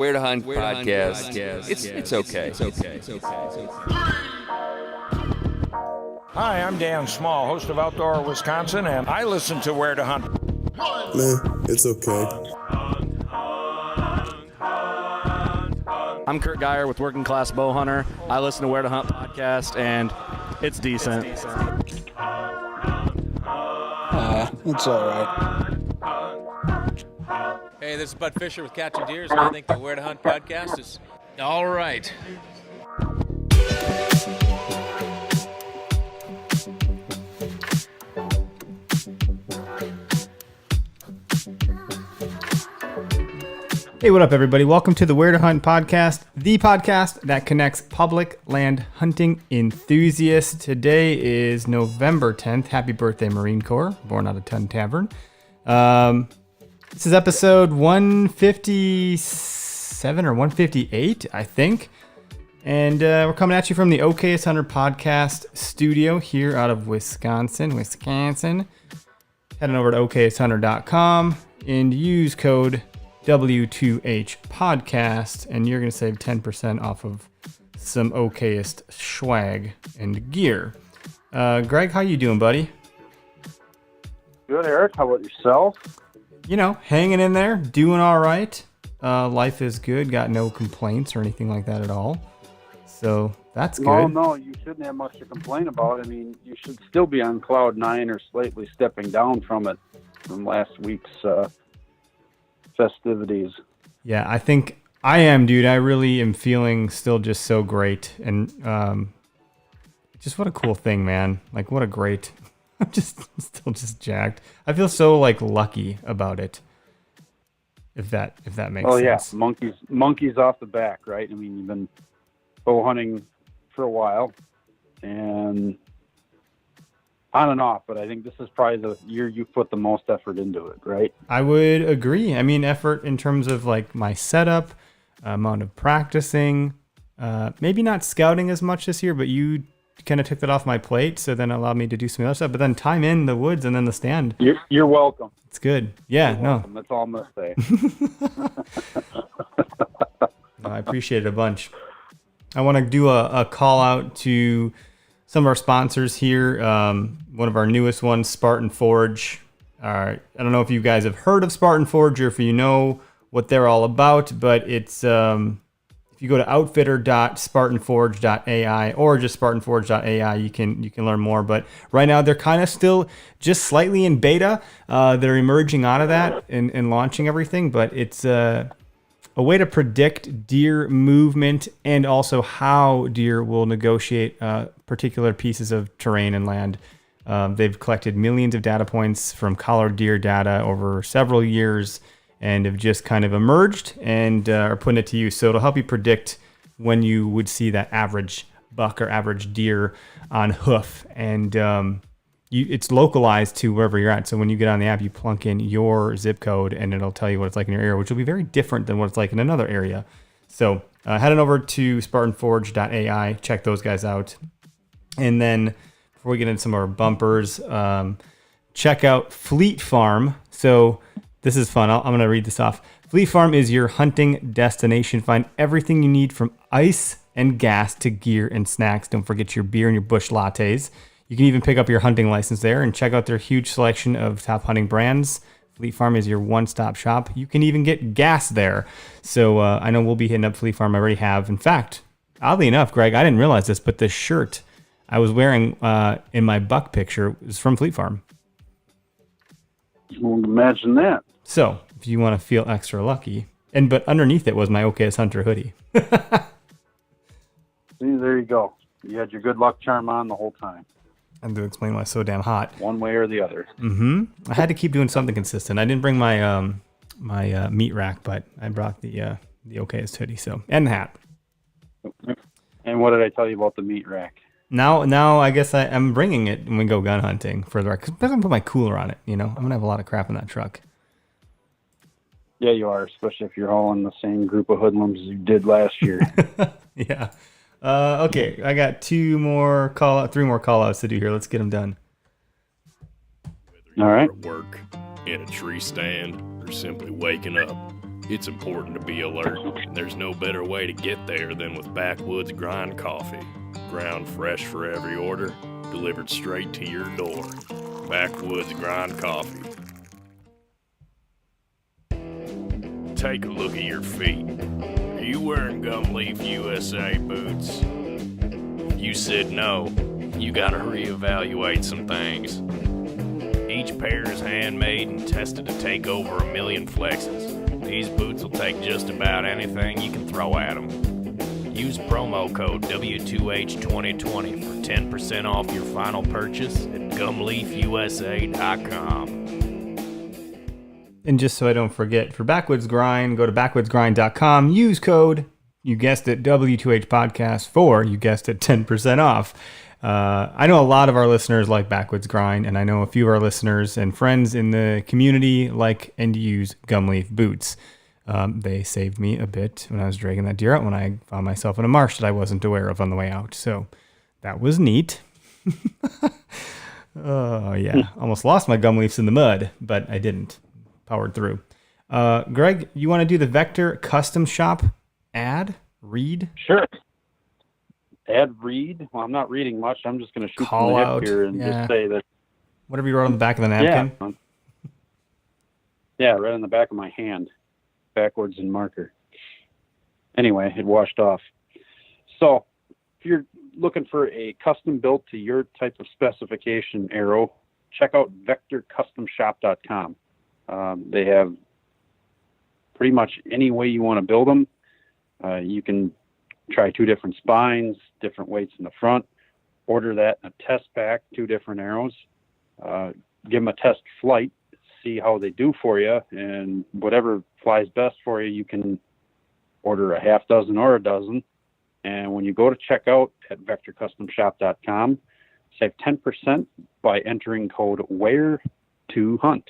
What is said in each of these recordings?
Where to Hunt podcast. It's okay. Hi, I'm Dan Small, host of Outdoor Wisconsin, and I listen to Where to Hunt. Nah, it's okay. I'm Kurt Geyer with Working Class Bow Hunter. I listen to Where to Hunt podcast, and it's decent. It's all right. Hey, this is Bud Fisher with Catching Deers, and I think the Where to Hunt podcast is all right. Hey, what up, everybody? Welcome to the Where to Hunt podcast, the podcast that connects public land hunting enthusiasts. Today is November 10th. Happy birthday, Marine Corps, born out of Ton Tavern. This is episode 157 or 158, I think. And we're coming at you from the OKS Hunter podcast studio here out of Wisconsin. Heading over to okshunter.com and use code W2H podcast, and you're going to save 10% off of some okayest swag and gear. Greg, how you doing, buddy? Good, Eric. How about yourself? You know, hanging in there, doing all right. Life is good. Got no complaints or anything like that at all. So that's good. No, you shouldn't have much to complain about. I mean, you should still be on cloud nine or slightly stepping down from it from last week's festivities. Yeah, I think I am, dude. I really am feeling still just so great. And just what a cool thing, man. Like, what a great... I'm just still just jacked. I feel so like lucky about it. If that makes sense. Oh yeah, monkeys off the back, right? I mean, you've been bow hunting for a while, and on and off. But I think this is probably the year you put the most effort into it, right? I would agree. I mean, effort in terms of like my setup, amount of practicing. Maybe not scouting as much this year, but you kind of took that off my plate, so then allowed me to do some other stuff. But then time in the woods and then the stand. You're welcome. It's good. Yeah, You're welcome. That's all I'm gonna say. No, I appreciate it a bunch. I want to do a call out to some of our sponsors here. One of our newest ones, Spartan Forge. I don't know if you guys have heard of Spartan Forge or if you know what they're all about, but it's if you go to outfitter.spartanforge.ai or just spartanforge.ai, you can learn more. But right now they're kind of still just slightly in beta. They're emerging out of that and launching everything, but it's a way to predict deer movement and also how deer will negotiate particular pieces of terrain and land. They've collected millions of data points from collared deer data over several years and have just kind of emerged and are putting it to use. So it'll help you predict when you would see that average buck or average deer on hoof. And it's localized to wherever you're at. So when you get on the app, you plunk in your zip code and it'll tell you what it's like in your area, which will be very different than what it's like in another area. So head on over to spartanforge.ai, check those guys out. And then before we get into some of our bumpers, check out Fleet Farm. So this is fun. I'm going to read this off. Fleet Farm is your hunting destination. Find everything you need from ice and gas to gear and snacks. Don't forget your beer and your bush lattes. You can even pick up your hunting license there and check out their huge selection of top hunting brands. Fleet Farm is your one-stop shop. You can even get gas there. So I know we'll be hitting up Fleet Farm. I already have. In fact, oddly enough, Greg, I didn't realize this, but this shirt I was wearing in my buck picture is from Fleet Farm. Well, imagine that. So, if you want to feel extra lucky, but underneath it was my OKS Hunter hoodie. See, there you go. You had your good luck charm on the whole time. I have to explain why it's so damn hot. One way or the other. Mm-hmm. I had to keep doing something consistent. I didn't bring my my meat rack, but I brought the OKS hoodie, and the hat. And what did I tell you about the meat rack? Now I guess I'm bringing it when we go gun hunting for the rack. Cause I'm gonna put my cooler on it. You know, I'm gonna have a lot of crap in that truck. Yeah, you are, especially if you're all in the same group of hoodlums as you did last year. Yeah. Okay, I got three more call outs to do here. Let's get them done. All right. Work, in a tree stand, or simply waking up, It's important to be alert. There's no better way to get there than with Backwoods Grind Coffee. Ground fresh for every order, delivered straight to your door. Backwoods Grind Coffee. Take a look at your feet. Are you wearing Gumleaf USA boots? If you said no, you gotta reevaluate some things. Each pair is handmade and tested to take over 1 million flexes. These boots will take just about anything you can throw at them. Use promo code W2H2020 for 10% off your final purchase at gumleafusa.com. And just so I don't forget, for Backwoods Grind, go to backwoodsgrind.com, use code, you guessed it, W2H Podcast for, you guessed it, 10% off. I know a lot of our listeners like Backwoods Grind, and I know a few of our listeners and friends in the community like and use Gumleaf boots. They saved me a bit when I was dragging that deer out when I found myself in a marsh that I wasn't aware of on the way out. So that was neat. Oh, yeah. Almost lost my Gumleafs in the mud, but I didn't. Powered through. Greg, you want to do the Vector Custom Shop ad? Read? Sure. Ad read? Well, I'm not reading much. I'm just going to shoot Call from the out. hip here and just say that. Whatever you wrote on the back of the napkin? Yeah, right on the back of my hand. Backwards in marker. Anyway, it washed off. So, if you're looking for a custom built to your type of specification arrow, check out vectorcustomshop.com. They have pretty much any way you want to build them. You can try 2 different spines, different weights in the front, order that in a test pack, 2 different arrows, give them a test flight, see how they do for you, and whatever flies best for you, you can order a half dozen or a dozen. And when you go to checkout at vectorcustomshop.com, save 10% by entering code WHERE2HUNT.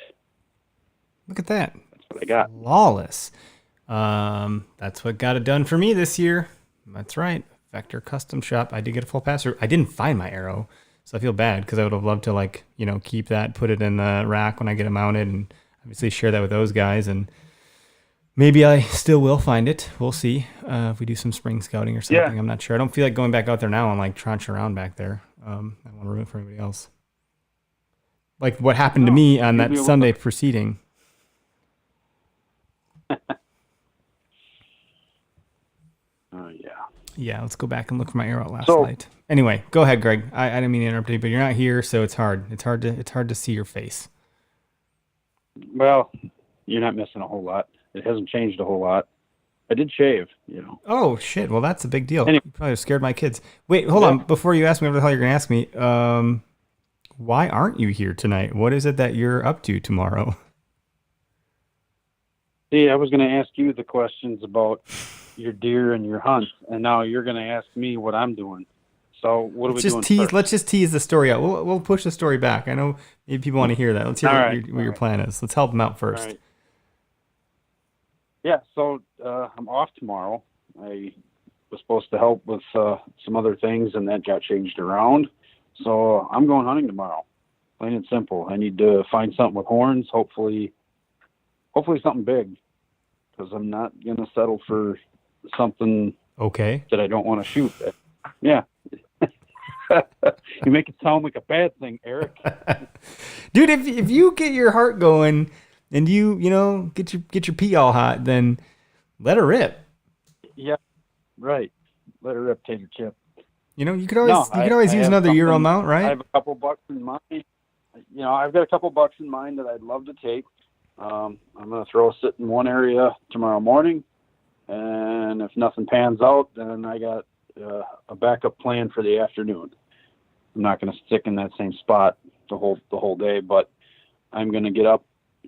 Look at that. That's what I got. Flawless. That's what got it done for me this year. That's right. Vector Custom Shop. I did get a full pass through. I didn't find my arrow, so I feel bad because I would have loved to keep that, put it in the rack when I get it mounted, and obviously share that with those guys. And maybe I still will find it. We'll see if we do some spring scouting or something. Yeah. I'm not sure. I don't feel like going back out there now and tranch around back there. I don't want to ruin it for anybody else. Like what happened to me on that Sunday preceding. Yeah, let's go back and look for my arrow last night. Anyway, go ahead, Greg. I didn't mean to interrupt you, but you're not here, so it's hard. It's hard to see your face. Well, you're not missing a whole lot. It hasn't changed a whole lot. I did shave, Oh, shit. Well, that's a big deal. Anyway. You probably scared my kids. Wait, hold on. Before you ask me what the hell you're going to ask me, why aren't you here tonight? What is it that you're up to tomorrow? See, I was going to ask you the questions about your deer and your hunts, and now you're going to ask me what I'm doing. So what are we doing first? Let's just tease the story out. We'll push the story back. I know maybe people want to hear that. Let's hear what your plan is. Let's help them out first. Right. Yeah, so I'm off tomorrow. I was supposed to help with some other things, and that got changed around. So I'm going hunting tomorrow, plain and simple. I need to find something with horns, hopefully something big, because I'm not going to settle for something that I don't want to shoot at. Yeah. You make it sound like a bad thing, Eric. Dude, if you get your heart going and you get your pee all hot, then let her rip. Yeah, right. Let her rip, tater chip. You could always use another Euro mount, right? I have a couple bucks in mind. I've got a couple bucks in mind that I'd love to take. I'm going to throw a sit in one area tomorrow morning, and if nothing pans out, then I got a backup plan for the afternoon. I'm not going to stick in that same spot the whole day, but I'm going to get up,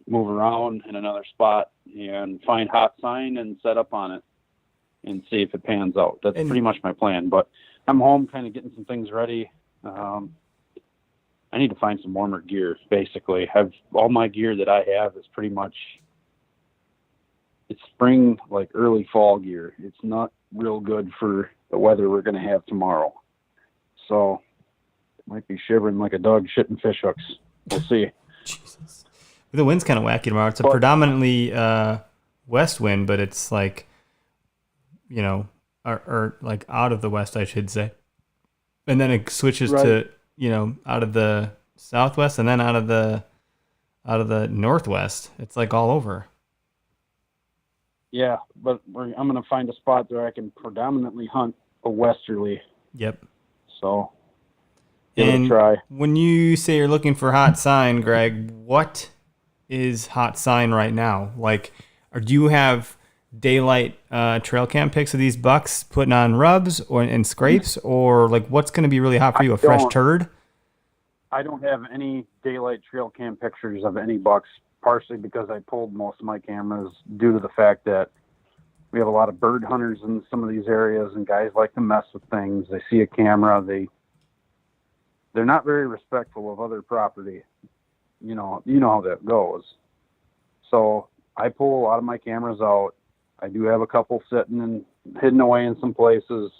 move around in another spot, and find hot sign and set up on it and see if it pans out. That's pretty much my plan. But I'm home, kind of getting some things ready. I need to find some warmer gear, basically. All my gear that I have is pretty much, it's spring, early fall gear. It's not real good for the weather we're going to have tomorrow. So, it might be shivering like a dog shitting fish hooks. We'll see. Jesus. The wind's kind of wacky tomorrow. It's a predominantly west wind, but it's like, or like out of the west, I should say. And then it switches to, out of the southwest and then out of the northwest. It's like all over. Yeah, but I'm going to find a spot where I can predominantly hunt a westerly. Yep. So give it a try. When you say you're looking for hot sign, Greg, what is hot sign right now? Like, or do you have daylight trail cam pics of these bucks putting on rubs and scrapes, or like what's going to be really hot for you? A fresh turd? I don't have any daylight trail cam pictures of any bucks, partially because I pulled most of my cameras due to the fact that we have a lot of bird hunters in some of these areas, and guys like to mess with things. They see a camera, they're not very respectful of other property. You know how that goes. So I pull a lot of my cameras out. I do have a couple sitting and hidden away in some places,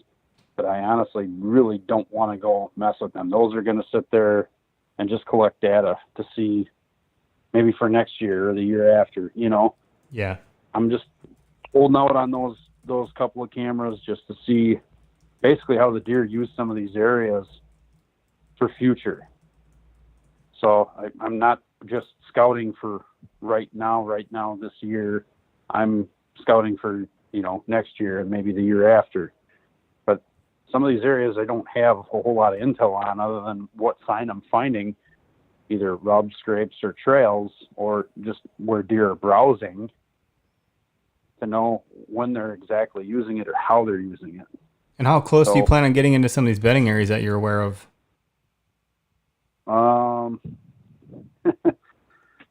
but I honestly really don't want to go mess with them. Those are going to sit there and just collect data to see maybe for next year or the year after, Yeah. I'm just holding out on those couple of cameras just to see basically how the deer use some of these areas for future. So I'm not just scouting for right now this year. I'm scouting for, next year and maybe the year after. But some of these areas I don't have a whole lot of intel on other than what sign I'm finding, either rub scrapes or trails, or just where deer are browsing, to know when they're exactly using it or how they're using it. And how close do you plan on getting into some of these bedding areas that you're aware of?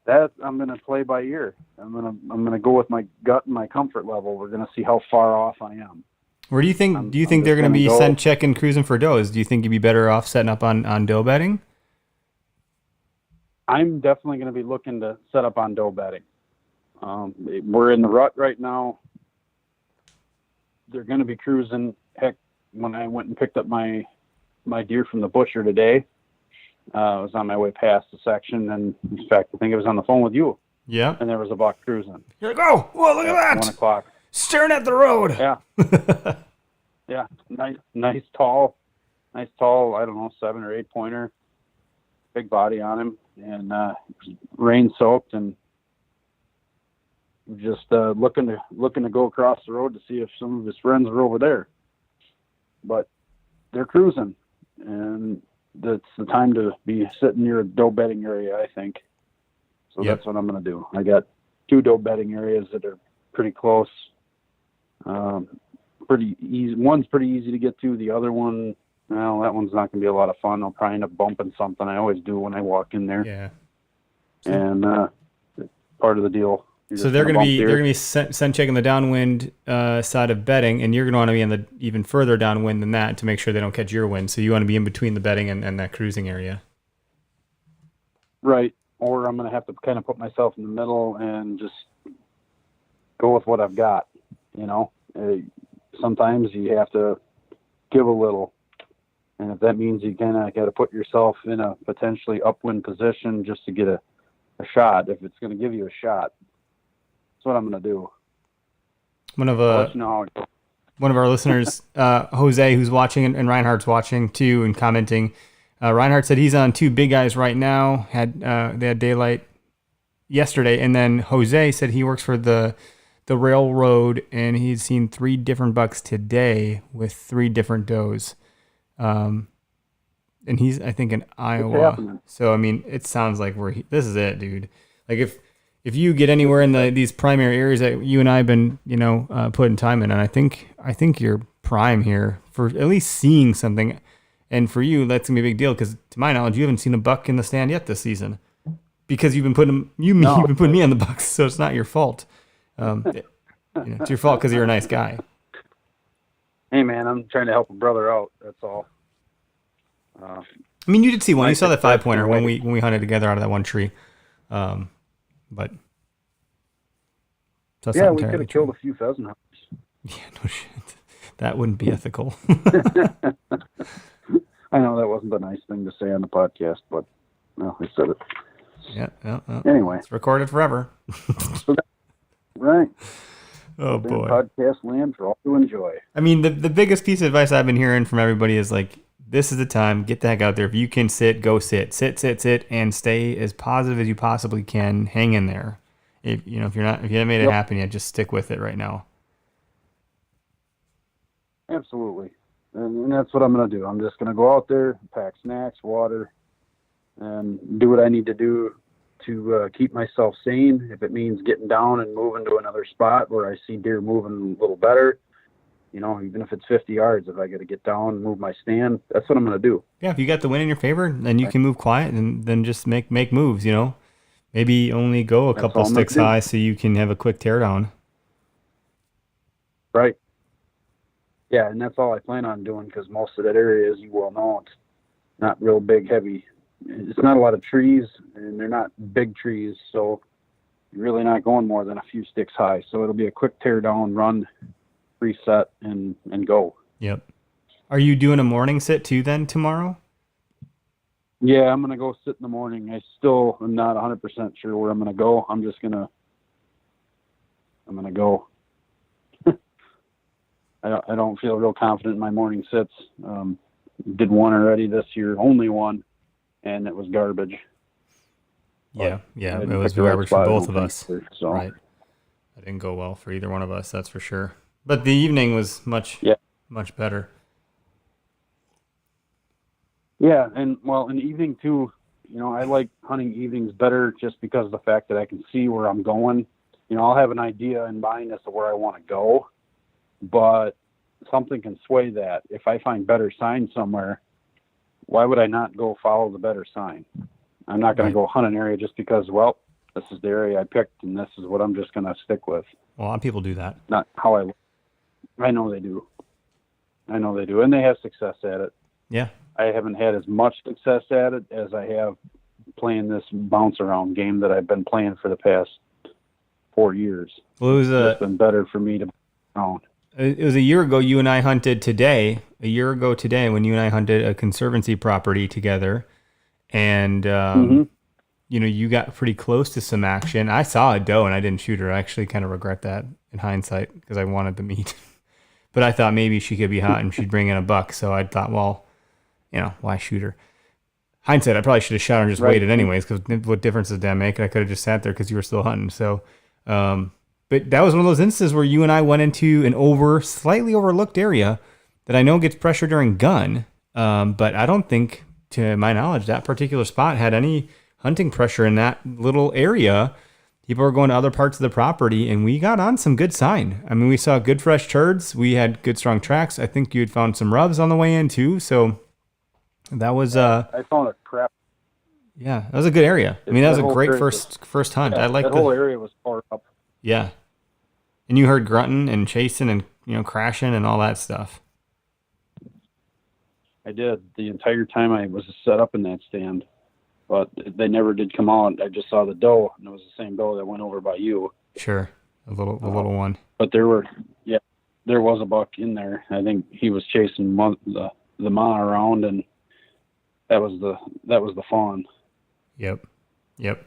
That I'm going to play by ear. I'm going to go with my gut and my comfort level. We're going to see how far off I am. Where do you think they're going to be scent checking, cruising for does? Do you think you'd be better off setting up on doe bedding? I'm definitely going to be looking to set up on doe bedding. We're in the rut right now. They're going to be cruising. Heck, when I went and picked up my deer from the butcher today, I was on my way past the section, and in fact, I think I was on the phone with you. Yeah. And there was a buck cruising. You're like, oh, well, look at that. 1 o'clock. Staring at the road. Yeah. Yeah. Nice tall, I don't know, 7 or 8 pointer. Big body on him, and rain soaked, and just looking to go across the road to see if some of his friends are over there. But they're cruising, and that's the time to be sitting near a doe bedding area, I think. So That's what I'm going to do. I got 2 doe bedding areas that are pretty close. Pretty easy. One's pretty easy to get to. The other one, well, that one's not going to be a lot of fun. I'll probably end up bumping something. I always do when I walk in there. Yeah. And part of the deal. So they're going to be scent checking the downwind side of bedding, and you're going to want to be in the even further downwind than that to make sure they don't catch your wind. So you want to be in between the bedding and that cruising area. Right. Or I'm going to have to kind of put myself in the middle and just go with what I've got. Sometimes you have to give a little. And if that means you kind of got to put yourself in a potentially upwind position just to get a shot, if it's going to give you a shot, that's what I'm going to do. One of our listeners, Jose, who's watching, and Reinhardt's watching too and commenting. Reinhardt said he's on 2 big guys right now. They had daylight yesterday, and then Jose said he works for the railroad, and he's seen 3 different bucks today with 3 different does. And he's, I think, in Iowa. So I mean, it sounds like this is it, dude. Like if you get anywhere in these primary areas that you and I have been, putting time in, and I think you're prime here for at least seeing something. And for you, that's gonna be a big deal because, to my knowledge, you haven't seen a buck in the stand yet this season because you've been putting me on the bucks, so it's not your fault. It's your fault because you're a nice guy. Hey man, I'm trying to help a brother out. That's all. I mean, you did see one. You saw that 5-pointer when we hunted together out of that one tree. But so yeah, we could have killed a few pheasant hunters. Yeah, no shit. That wouldn't be ethical. I know that wasn't a nice thing to say on the podcast, but I said it. Yeah. Anyway, it's recorded forever. Right. Oh Been boy. podcast land for all to enjoy. I mean, the biggest piece of advice I've been hearing from everybody is like, this is the time. Get the heck out there. If you can sit, go sit, and stay as positive as you possibly can. Hang in there. If you haven't made it happen yet, just stick with it right now. Absolutely. And that's what I'm going to do. I'm just going to go out there, pack snacks, water, and do what I need to do to keep myself sane. If it means getting down and moving to another spot where I see deer moving a little better, even if it's 50 yards, if I got to get down and move my stand, that's what I'm going to do. Yeah, if you got the wind in your favor, then you can move quiet and then just make moves, Maybe only go a couple sticks high so you can have a quick teardown. Right. Yeah, and that's all I plan on doing because most of that area, as you well know, it's not real big, heavy. It's not a lot of trees, and they're not big trees, so you're really not going more than a few sticks high. So it'll be a quick tear down, run, reset, and go. Yep. Are you doing a morning sit too then tomorrow? Yeah, I'm going to go sit in the morning. I still am not 100% sure where I'm going to go. I'm going to go. I don't feel real confident in my morning sits. Did one already this year, only one, and it was garbage. Yeah, it I was picked the right garbage for spot, I both don't of think, us. so. Right. That didn't go well for either one of us, that's for sure. But the evening was much better. Yeah, and in the evening too, I like hunting evenings better just because of the fact that I can see where I'm going. I'll have an idea in mind as to where I want to go, but something can sway that. If I find better sign somewhere, why would I not go follow the better sign? I'm not going to go hunt an area just because, this is the area I picked and this is what I'm just going to stick with. Well, a lot of people do that. Not how I know they do. And they have success at it. Yeah. I haven't had as much success at it as I have playing this bounce around game that I've been playing for the past 4 years. Well, it's been better for me to own. It was a year ago you and I hunted today. A year ago today when you and I hunted a conservancy property together. And, you got pretty close to some action. I saw a doe and I didn't shoot her. I actually kind of regret that in hindsight because I wanted the meat. But I thought maybe she could be hot and she'd bring in a buck. So I thought, why shoot her? Hindsight, I probably should have shot her and just waited anyways, because what difference does that make? I could have just sat there because you were still hunting. So, but that was one of those instances where you and I went into an slightly overlooked area that I know gets pressure during gun. But I don't think, to my knowledge, that particular spot had any hunting pressure in that little area. People were going to other parts of the property, and we got on some good sign. I mean, we saw good fresh turds. We had good strong tracks. I think you had found some rubs on the way in too. So that was I found a crap. Yeah, that was a good area. I mean, that was a great first hunt. I like that whole area was far up. Yeah, and you heard grunting and chasing and crashing and all that stuff. I did the entire time I was set up in that stand, but they never did come out. I just saw the doe, and it was the same doe that went over by you. Sure, the little one. But there was a buck in there. I think he was chasing the ma around, and that was the fawn. Yep. That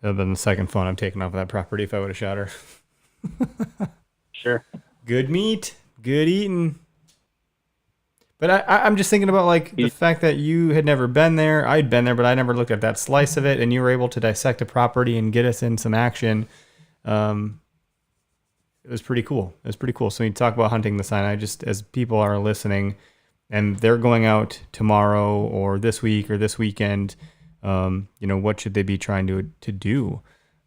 would have been the second fawn I've taken off of that property if I would have shot her. Sure. Good meat, good eating. But I'm just thinking about the fact that you had never been there. I'd been there, but I never looked at that slice of it, and you were able to dissect a property and get us in some action. It was pretty cool. So when you talk about hunting the sign, as people are listening, and they're going out tomorrow or this week or this weekend, what should they be trying to do?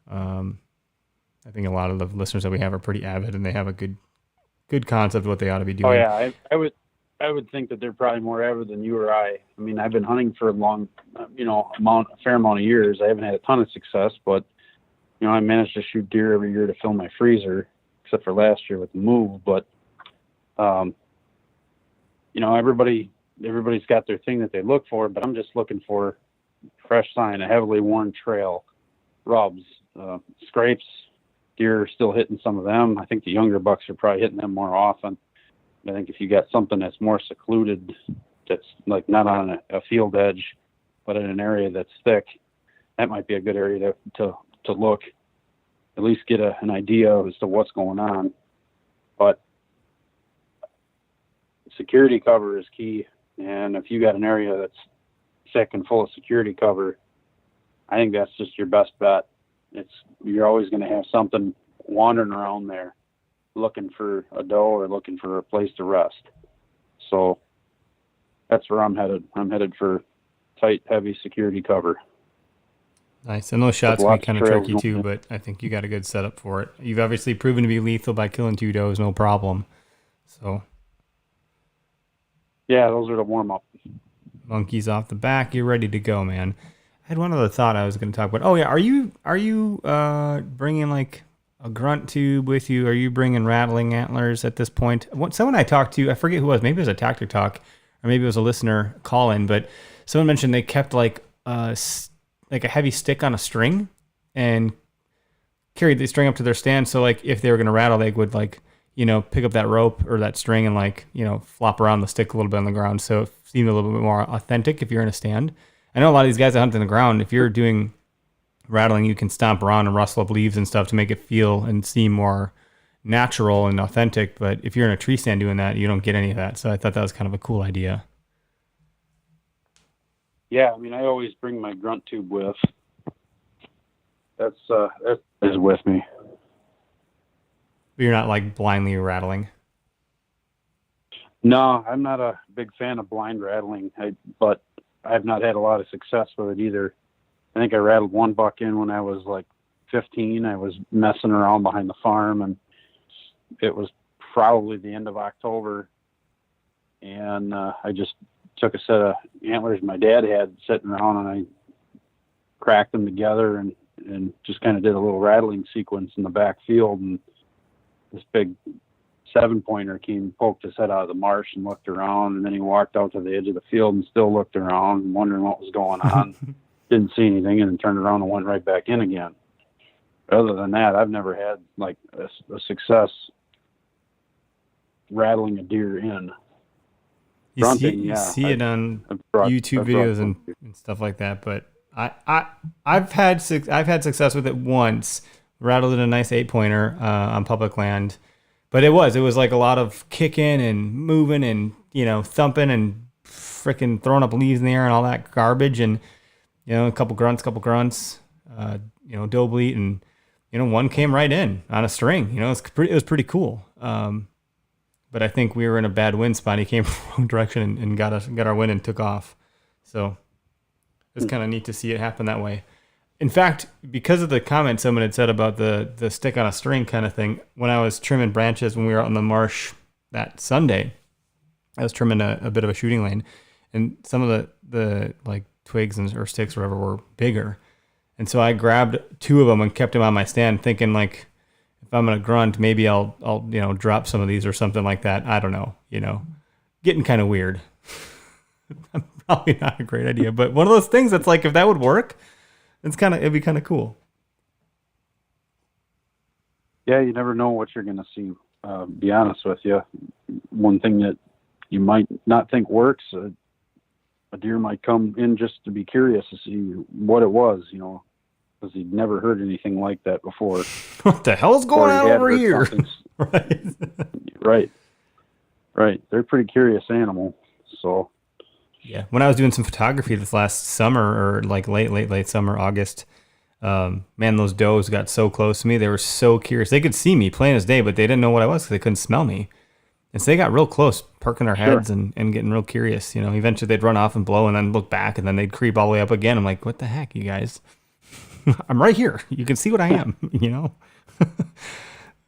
I think a lot of the listeners that we have are pretty avid, and they have a good concept of what they ought to be doing. Oh yeah, I would think that they're probably more avid than you or I. I mean, I've been hunting for a fair amount of years. I haven't had a ton of success, but I managed to shoot deer every year to fill my freezer, except for last year with the move. But everybody's got their thing that they look for, but I'm just looking for fresh sign, a heavily worn trail, rubs, scrapes. Deer are still hitting some of them. I think the younger bucks are probably hitting them more often. I think if you got something that's more secluded, that's not on a field edge, but in an area that's thick, that might be a good area to look. at least get an idea as to what's going on. But security cover is key. And if you got an area that's thick and full of security cover, I think that's just your best bet. You're always going to have something wandering around there looking for a doe or looking for a place to rest. So that's where I'm headed. I'm headed for tight, heavy security cover. Nice. And those shots can be kind of trails tricky too, but I think you got a good setup for it. You've obviously proven to be lethal by killing 2 does, no problem. So yeah, those are the warm-up. Monkeys off the back, you're ready to go, man. I had one other thought I was going to talk about. Oh yeah, are you bringing like a grunt tube with you? Are you bringing rattling antlers at this point? Someone I talked to, I forget who it was, maybe it was a Tactic Talk, or maybe it was a listener call-in, but someone mentioned they kept like a heavy stick on a string and carried the string up to their stand. So like if they were going to rattle, they would like, pick up that rope or that string and like, flop around the stick a little bit on the ground. So it seemed a little bit more authentic if you're in a stand. I know a lot of these guys that hunt in the ground, if you're doing rattling, you can stomp around and rustle up leaves and stuff to make it feel and seem more natural and authentic. But if you're in a tree stand doing that, you don't get any of that. So I thought that was kind of a cool idea. Yeah, I mean, I always bring my grunt tube with. That is with me. But you're not like blindly rattling. No, I'm not a big fan of blind rattling, but I've not had a lot of success with it either. I think I rattled one buck in when I was like 15. I was messing around behind the farm, and it was probably the end of October. And I just took a set of antlers my dad had sitting around, and I cracked them together and just kind of did a little rattling sequence in the back field. And this big 7-pointer came, poked his head out of the marsh and looked around, and then he walked out to the edge of the field and still looked around and wondering what was going on. Didn't see anything, and then turned around and went right back in again. But other than that, I've never had like a success rattling a deer in. You see it on YouTube videos and stuff like that, but I've had success with it once. Rattled in a nice 8-pointer on public land, but it was like a lot of kicking and moving and thumping and freaking throwing up leaves in the air and all that garbage, and a couple grunts, doe bleat, and one came right in on a string. It was pretty cool. But I think we were in a bad wind spot. He came from the wrong direction and got our wind and took off. So it's kind of neat to see it happen that way. In fact, because of the comment someone had said about the stick on a string kind of thing, when I was trimming branches when we were out in the marsh that Sunday, I was trimming a bit of a shooting lane, and some of the like twigs or sticks or whatever were bigger. And so I grabbed 2 of them and kept them on my stand, thinking like, if I'm gonna grunt, maybe I'll drop some of these or something like that. I don't know, getting kind of weird. Probably not a great idea, but one of those things that's like, if that would work, it'd be kind of cool. Yeah, you never know what you're gonna see. Be honest with you, one thing that you might not think works, a deer might come in just to be curious to see what it was, because he'd never heard anything like that before. What the hell's going on over here? Right. They're a pretty curious animal. So yeah, when I was doing some photography this last summer, or like late summer, August, man, those does got so close to me. They were so curious. They could see me plain as day, but they didn't know what I was because they couldn't smell me. And so they got real close, perking their heads and getting real curious. Eventually they'd run off and blow and then look back, and then they'd creep all the way up again. I'm like, what the heck, you guys? I'm right here. You can see what I am,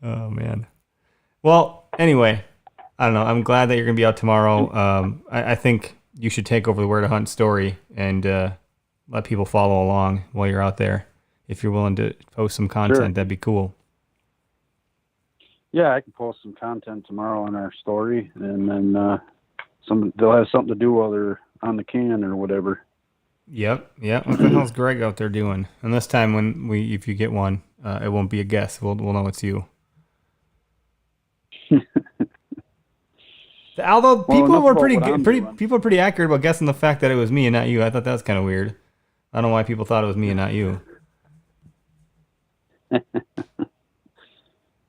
Oh, man. Well, anyway, I don't know. I'm glad that you're going to be out tomorrow. I think you should take over the Where to Hunt story and let people follow along while you're out there. If you're willing to post some content, That'd be cool. Yeah, I can post some content tomorrow on our story, and then they'll have something to do while they're on the can or whatever. Yep. What the hell's Greg out there doing? And this time, if you get one, it won't be a guess. We'll know it's you. Although people were pretty accurate about guessing the fact that it was me and not you. I thought that was kind of weird. I don't know why people thought it was me and not you.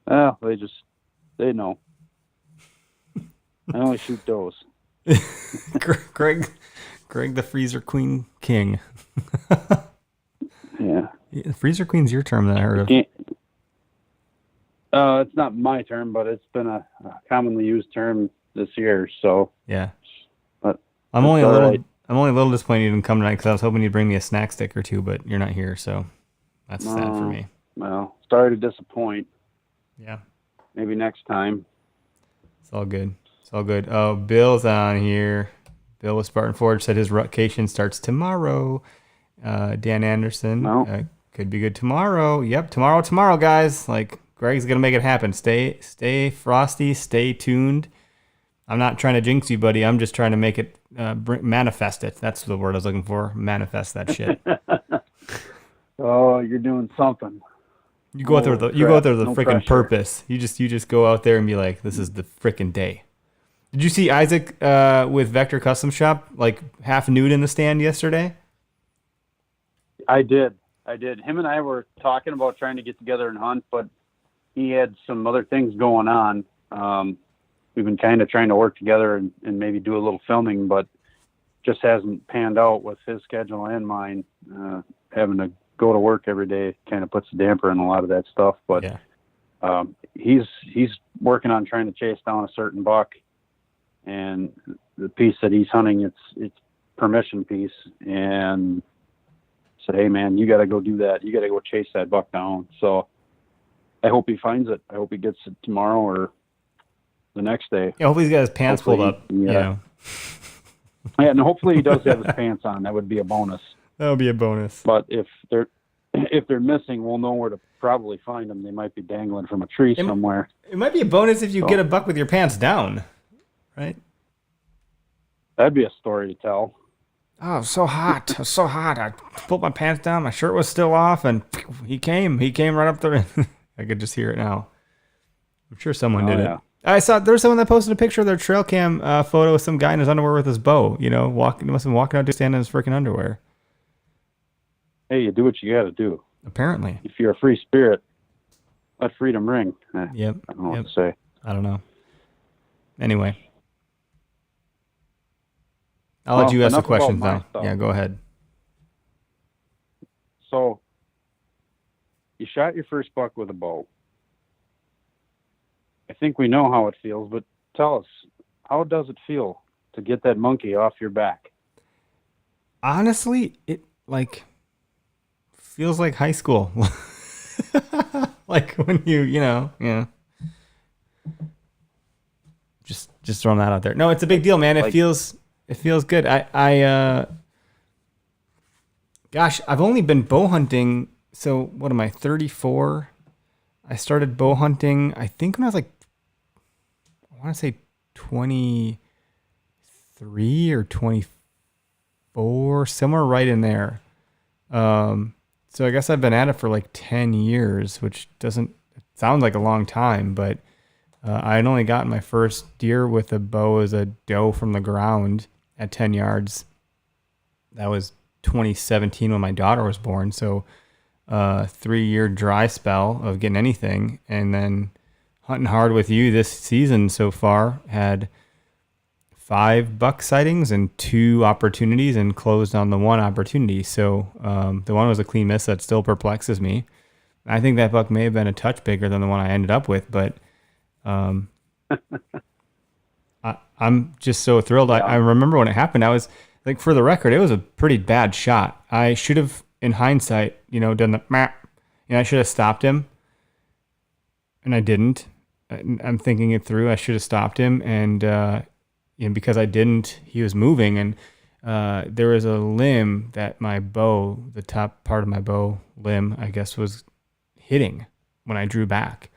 Well, they know. I only shoot does. Greg the Freezer Queen King. Yeah. Freezer Queen's your term that I heard of. It's not my term, but it's been a commonly used term this year. So Yeah. But I'm only a all little right. disappointed you didn't come tonight because I was hoping you'd bring me a snack stick or two, but you're not here, so that's sad for me. Well, sorry to disappoint. Yeah. Maybe next time. It's all good. It's all good. Oh, Bill's on here. Bill with Spartan Forge said his vacation starts tomorrow. Dan Anderson. No. Could be good tomorrow. Yep, tomorrow, guys. Like, Greg's going to make it happen. Stay frosty. Stay tuned. I'm not trying to jinx you, buddy. I'm just trying to make it, manifest it. That's the word I was looking for. Manifest that shit. Oh, you're doing something. You go out there with the No freaking pressure. purpose. You just go out there and be like, this is the freaking day. Did you see Isaac with Vector Custom Shop, like half nude in the stand yesterday? I did. Him and I were talking about trying to get together and hunt, but he had some other things going on. We've been kind of trying to work together and maybe do a little filming, but just hasn't panned out with his schedule and mine. Having to go to work every day kind of puts a damper in a lot of that stuff. But Yeah. He's working on trying to chase down a certain buck, and the piece that he's hunting, it's permission piece, and said, hey man, you got to go do that. You got to go chase that buck down. So I hope he finds it. I hope he gets it tomorrow or the next day. Yeah, hopefully he's got his pants pulled up. Hopefully, yeah. You know. Yeah, and hopefully he does have his pants on. That would be a bonus. That would be a bonus. But if they're missing, we'll know where to probably find them. They might be dangling from a tree somewhere. It might be a bonus if you get a buck with your pants down, right? That'd be a story to tell. Oh, it was so hot. It was so hot. I pulled my pants down. My shirt was still off, and he came. He came right up there. I could just hear it now. I'm sure someone did yeah. it. I saw there was someone that posted a picture of their trail cam photo of some guy in his underwear with his bow. You know, must have been walking out to stand in his freaking underwear. Hey, you do what you got to do. Apparently. If you're a free spirit, let freedom ring. Yep. I don't know what to say. I don't know. Anyway. I'll let you ask the enough about questions my now. stuff. Yeah, go ahead. So, you shot your first buck with a bow. I think we know how it feels, but tell us, how does it feel to get that monkey off your back? Honestly, it feels like high school. Like when yeah. Just throwing that out there. No, it's a big deal, man. It feels good. Gosh, I've only been bow hunting. So what am I, 34? I started bow hunting, I think when I was I want to say 23 or 24, somewhere right in there. So I guess I've been at it for 10 years, which doesn't sound like a long time, but I had only gotten my first deer with a bow as a doe from the ground at 10 yards. That was 2017 when my daughter was born. So 3-year dry spell of getting anything, and then hunting hard with you this season so far. Had 5 buck sightings and 2 opportunities, and closed on the 1 opportunity. So the one was a clean miss that still perplexes me. I think that buck may have been a touch bigger than the one I ended up with, but I'm just so thrilled. I remember when it happened, I was for the record, it was a pretty bad shot. I should have, in hindsight, done the map. I should have stopped him, and I didn't. I'm thinking it through. I should have stopped him, and because I didn't, he was moving, and there was a limb that my bow, the top part of my bow limb, I guess, was hitting when I drew back.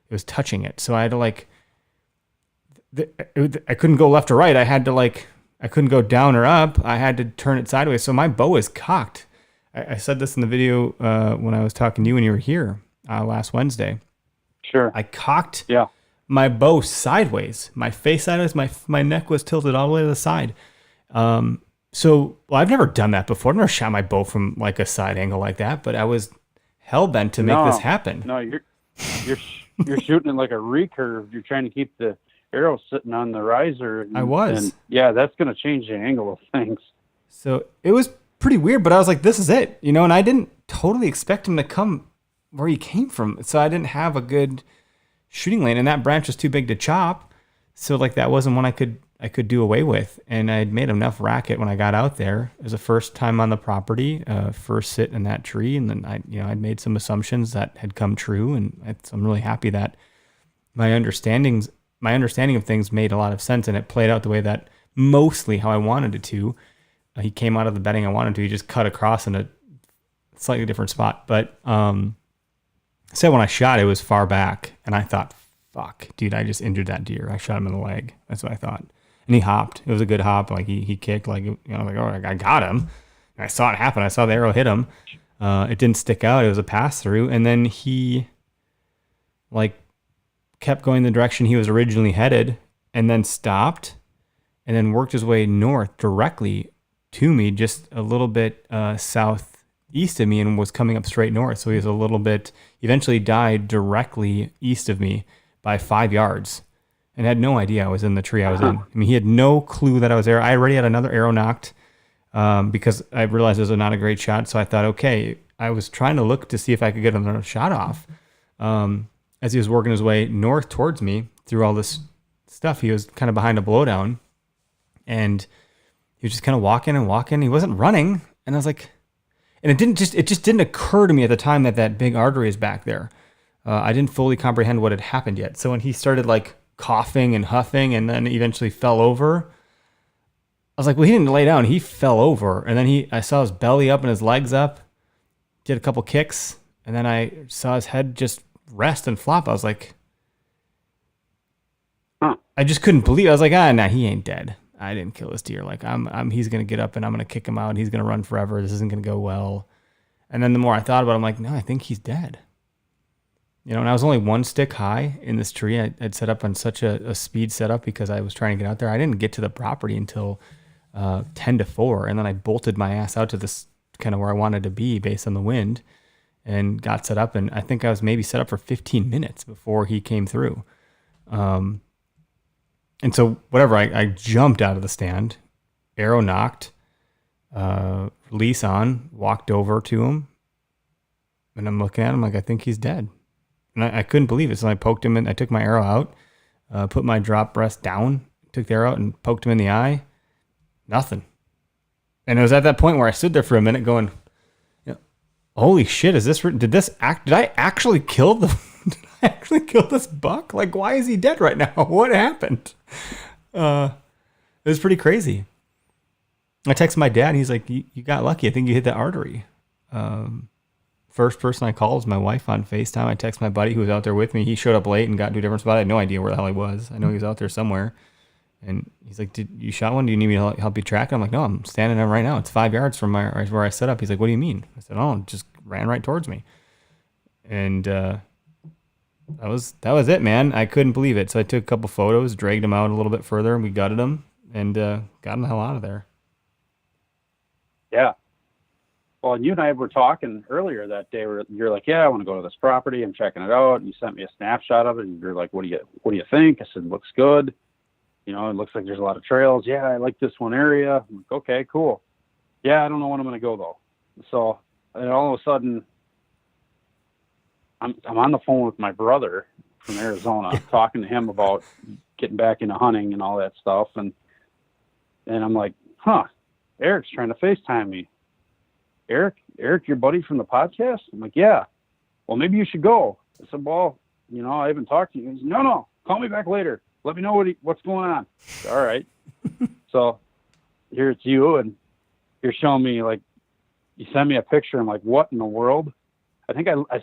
It was touching it, so I had to I couldn't go left or right. I had to I couldn't go down or up. I had to turn it sideways. So my bow is cocked. I said this in the video when I was talking to you when you were here last Wednesday. Sure. I cocked my bow sideways. My face sideways. My neck was tilted all the way to the side. So I've never done that before. I've never shot my bow from a side angle like that. But I was hell bent to make this happen. No, you're you're shooting in like a recurve. You're trying to keep the arrow sitting on the riser. I was. And yeah, that's going to change the angle of things. So it was pretty weird, but I was like, this is it, you know, and I didn't totally expect him to come where he came from. So I didn't have a good shooting lane, and that branch was too big to chop. So like that wasn't one I could do away with. And I had made enough racket when I got out there. It was the first time on the property, first sit in that tree. And then I'd made some assumptions that had come true. And so I'm really happy that my understanding of things made a lot of sense, and it played out the way that mostly how I wanted it to. He came out of the bedding I wanted to. He just cut across in a slightly different spot. But so when I shot, it was far back, and I thought, fuck, dude, I just injured that deer. I shot him in the leg. That's what I thought. And he hopped. It was a good hop. Like he kicked, like, you know, like, oh, I got him. And I saw it happen. I saw the arrow hit him. It didn't stick out. It was a pass through. And then he like kept going the direction he was originally headed, and then stopped, and then worked his way north directly to me, just a little bit southeast of me, and was coming up straight north. So he was a little bit, eventually died directly east of me by 5 yards, and had no idea I was in the tree I was in. I mean, he had no clue that I was there. I already had another arrow knocked because I realized it was not a great shot. So I thought, okay, I was trying to look to see if I could get another shot off. As he was working his way north towards me through all this stuff, he was kind of behind a blowdown, and he was just kind of walking and walking. He wasn't running. And I was like, and it just didn't occur to me at the time that big artery is back there. I didn't fully comprehend what had happened yet. So when he started like coughing and huffing and then eventually fell over, I was like, well, he didn't lay down. He fell over. And then I saw his belly up and his legs up, did a couple kicks. And then I saw his head just rest and flop. I was like, I just couldn't believe it. I was like, nah, he ain't dead. I didn't kill this deer. Like he's going to get up and I'm going to kick him out. And he's going to run forever. This isn't going to go well. And then the more I thought about it, I'm like, no, I think he's dead. You know, and I was only one stick high in this tree. I'd set up on such a speed setup because I was trying to get out there. I didn't get to the property until 10 to 4. And then I bolted my ass out to this kind of where I wanted to be based on the wind, and got set up. And I think I was maybe set up for 15 minutes before he came through. And so whatever, I jumped out of the stand, arrow knocked, release on, walked over to him, and I'm looking at him like, I think he's dead. And I couldn't believe it. So I poked him in. I took my arrow out, put my drop breast down, took the arrow out and poked him in the eye. Nothing. And it was at that point where I stood there for a minute going, holy shit, did I actually kill this buck? Like, why is he dead right now? What happened? It was pretty crazy. I texted my dad, and he's like, you got lucky. I think you hit the artery. First person I called was my wife on FaceTime. I texted my buddy who was out there with me. He showed up late and got to a different spot. I had no idea where the hell he was. I know he was out there somewhere. And he's like, did you shot one? Do you need me to help you track it? I'm like, no, I'm standing there right now. It's 5 yards from where I set up. He's like, what do you mean? I said, oh, it just ran right towards me. And that was it, man. I couldn't believe it. So I took a couple photos, dragged him out a little bit further, and we gutted him and got him the hell out of there. Yeah. Well, and you and I were talking earlier that day where you're like, yeah, I want to go to this property. I'm checking it out. And you sent me a snapshot of it, and you're like, what do you think? I said, looks good. You know, it looks like there's a lot of trails. Yeah, I like this one area. I'm like, okay, cool. Yeah, I don't know when I'm going to go though. So, and all of a sudden, I'm on the phone with my brother from Arizona, talking to him about getting back into hunting and all that stuff. And I'm like, Eric's trying to FaceTime me. Eric, your buddy from the podcast? I'm like, yeah. Well, maybe you should go. I said, well, you know, I haven't talked to you. He said, no, call me back later. Let me know what's going on. All right. So here it's you, and you're showing me, like, you send me a picture. I'm like, what in the world? I think I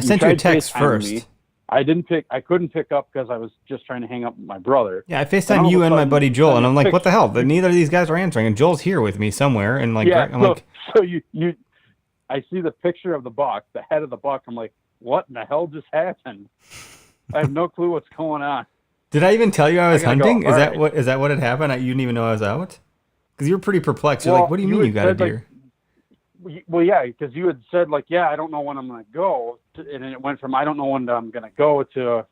sent you a text first. Me. I couldn't pick up because I was just trying to hang up with my brother. Yeah, I FaceTimed you and my buddy Joel, and I'm like, what the hell? Neither of these guys are answering, and Joel's here with me somewhere, and like, yeah, I'm like, so I see the picture of the buck, the head of the buck. I'm like, what in the hell just happened? I have no clue what's going on. Did I even tell you I was hunting? Go. Is that what had happened? You didn't even know I was out? Because you were pretty perplexed. You're like, what do you mean you got a deer? Well, yeah, because you had said, like, yeah, I don't know when I'm going to go. and it went from I don't know when I'm going to go to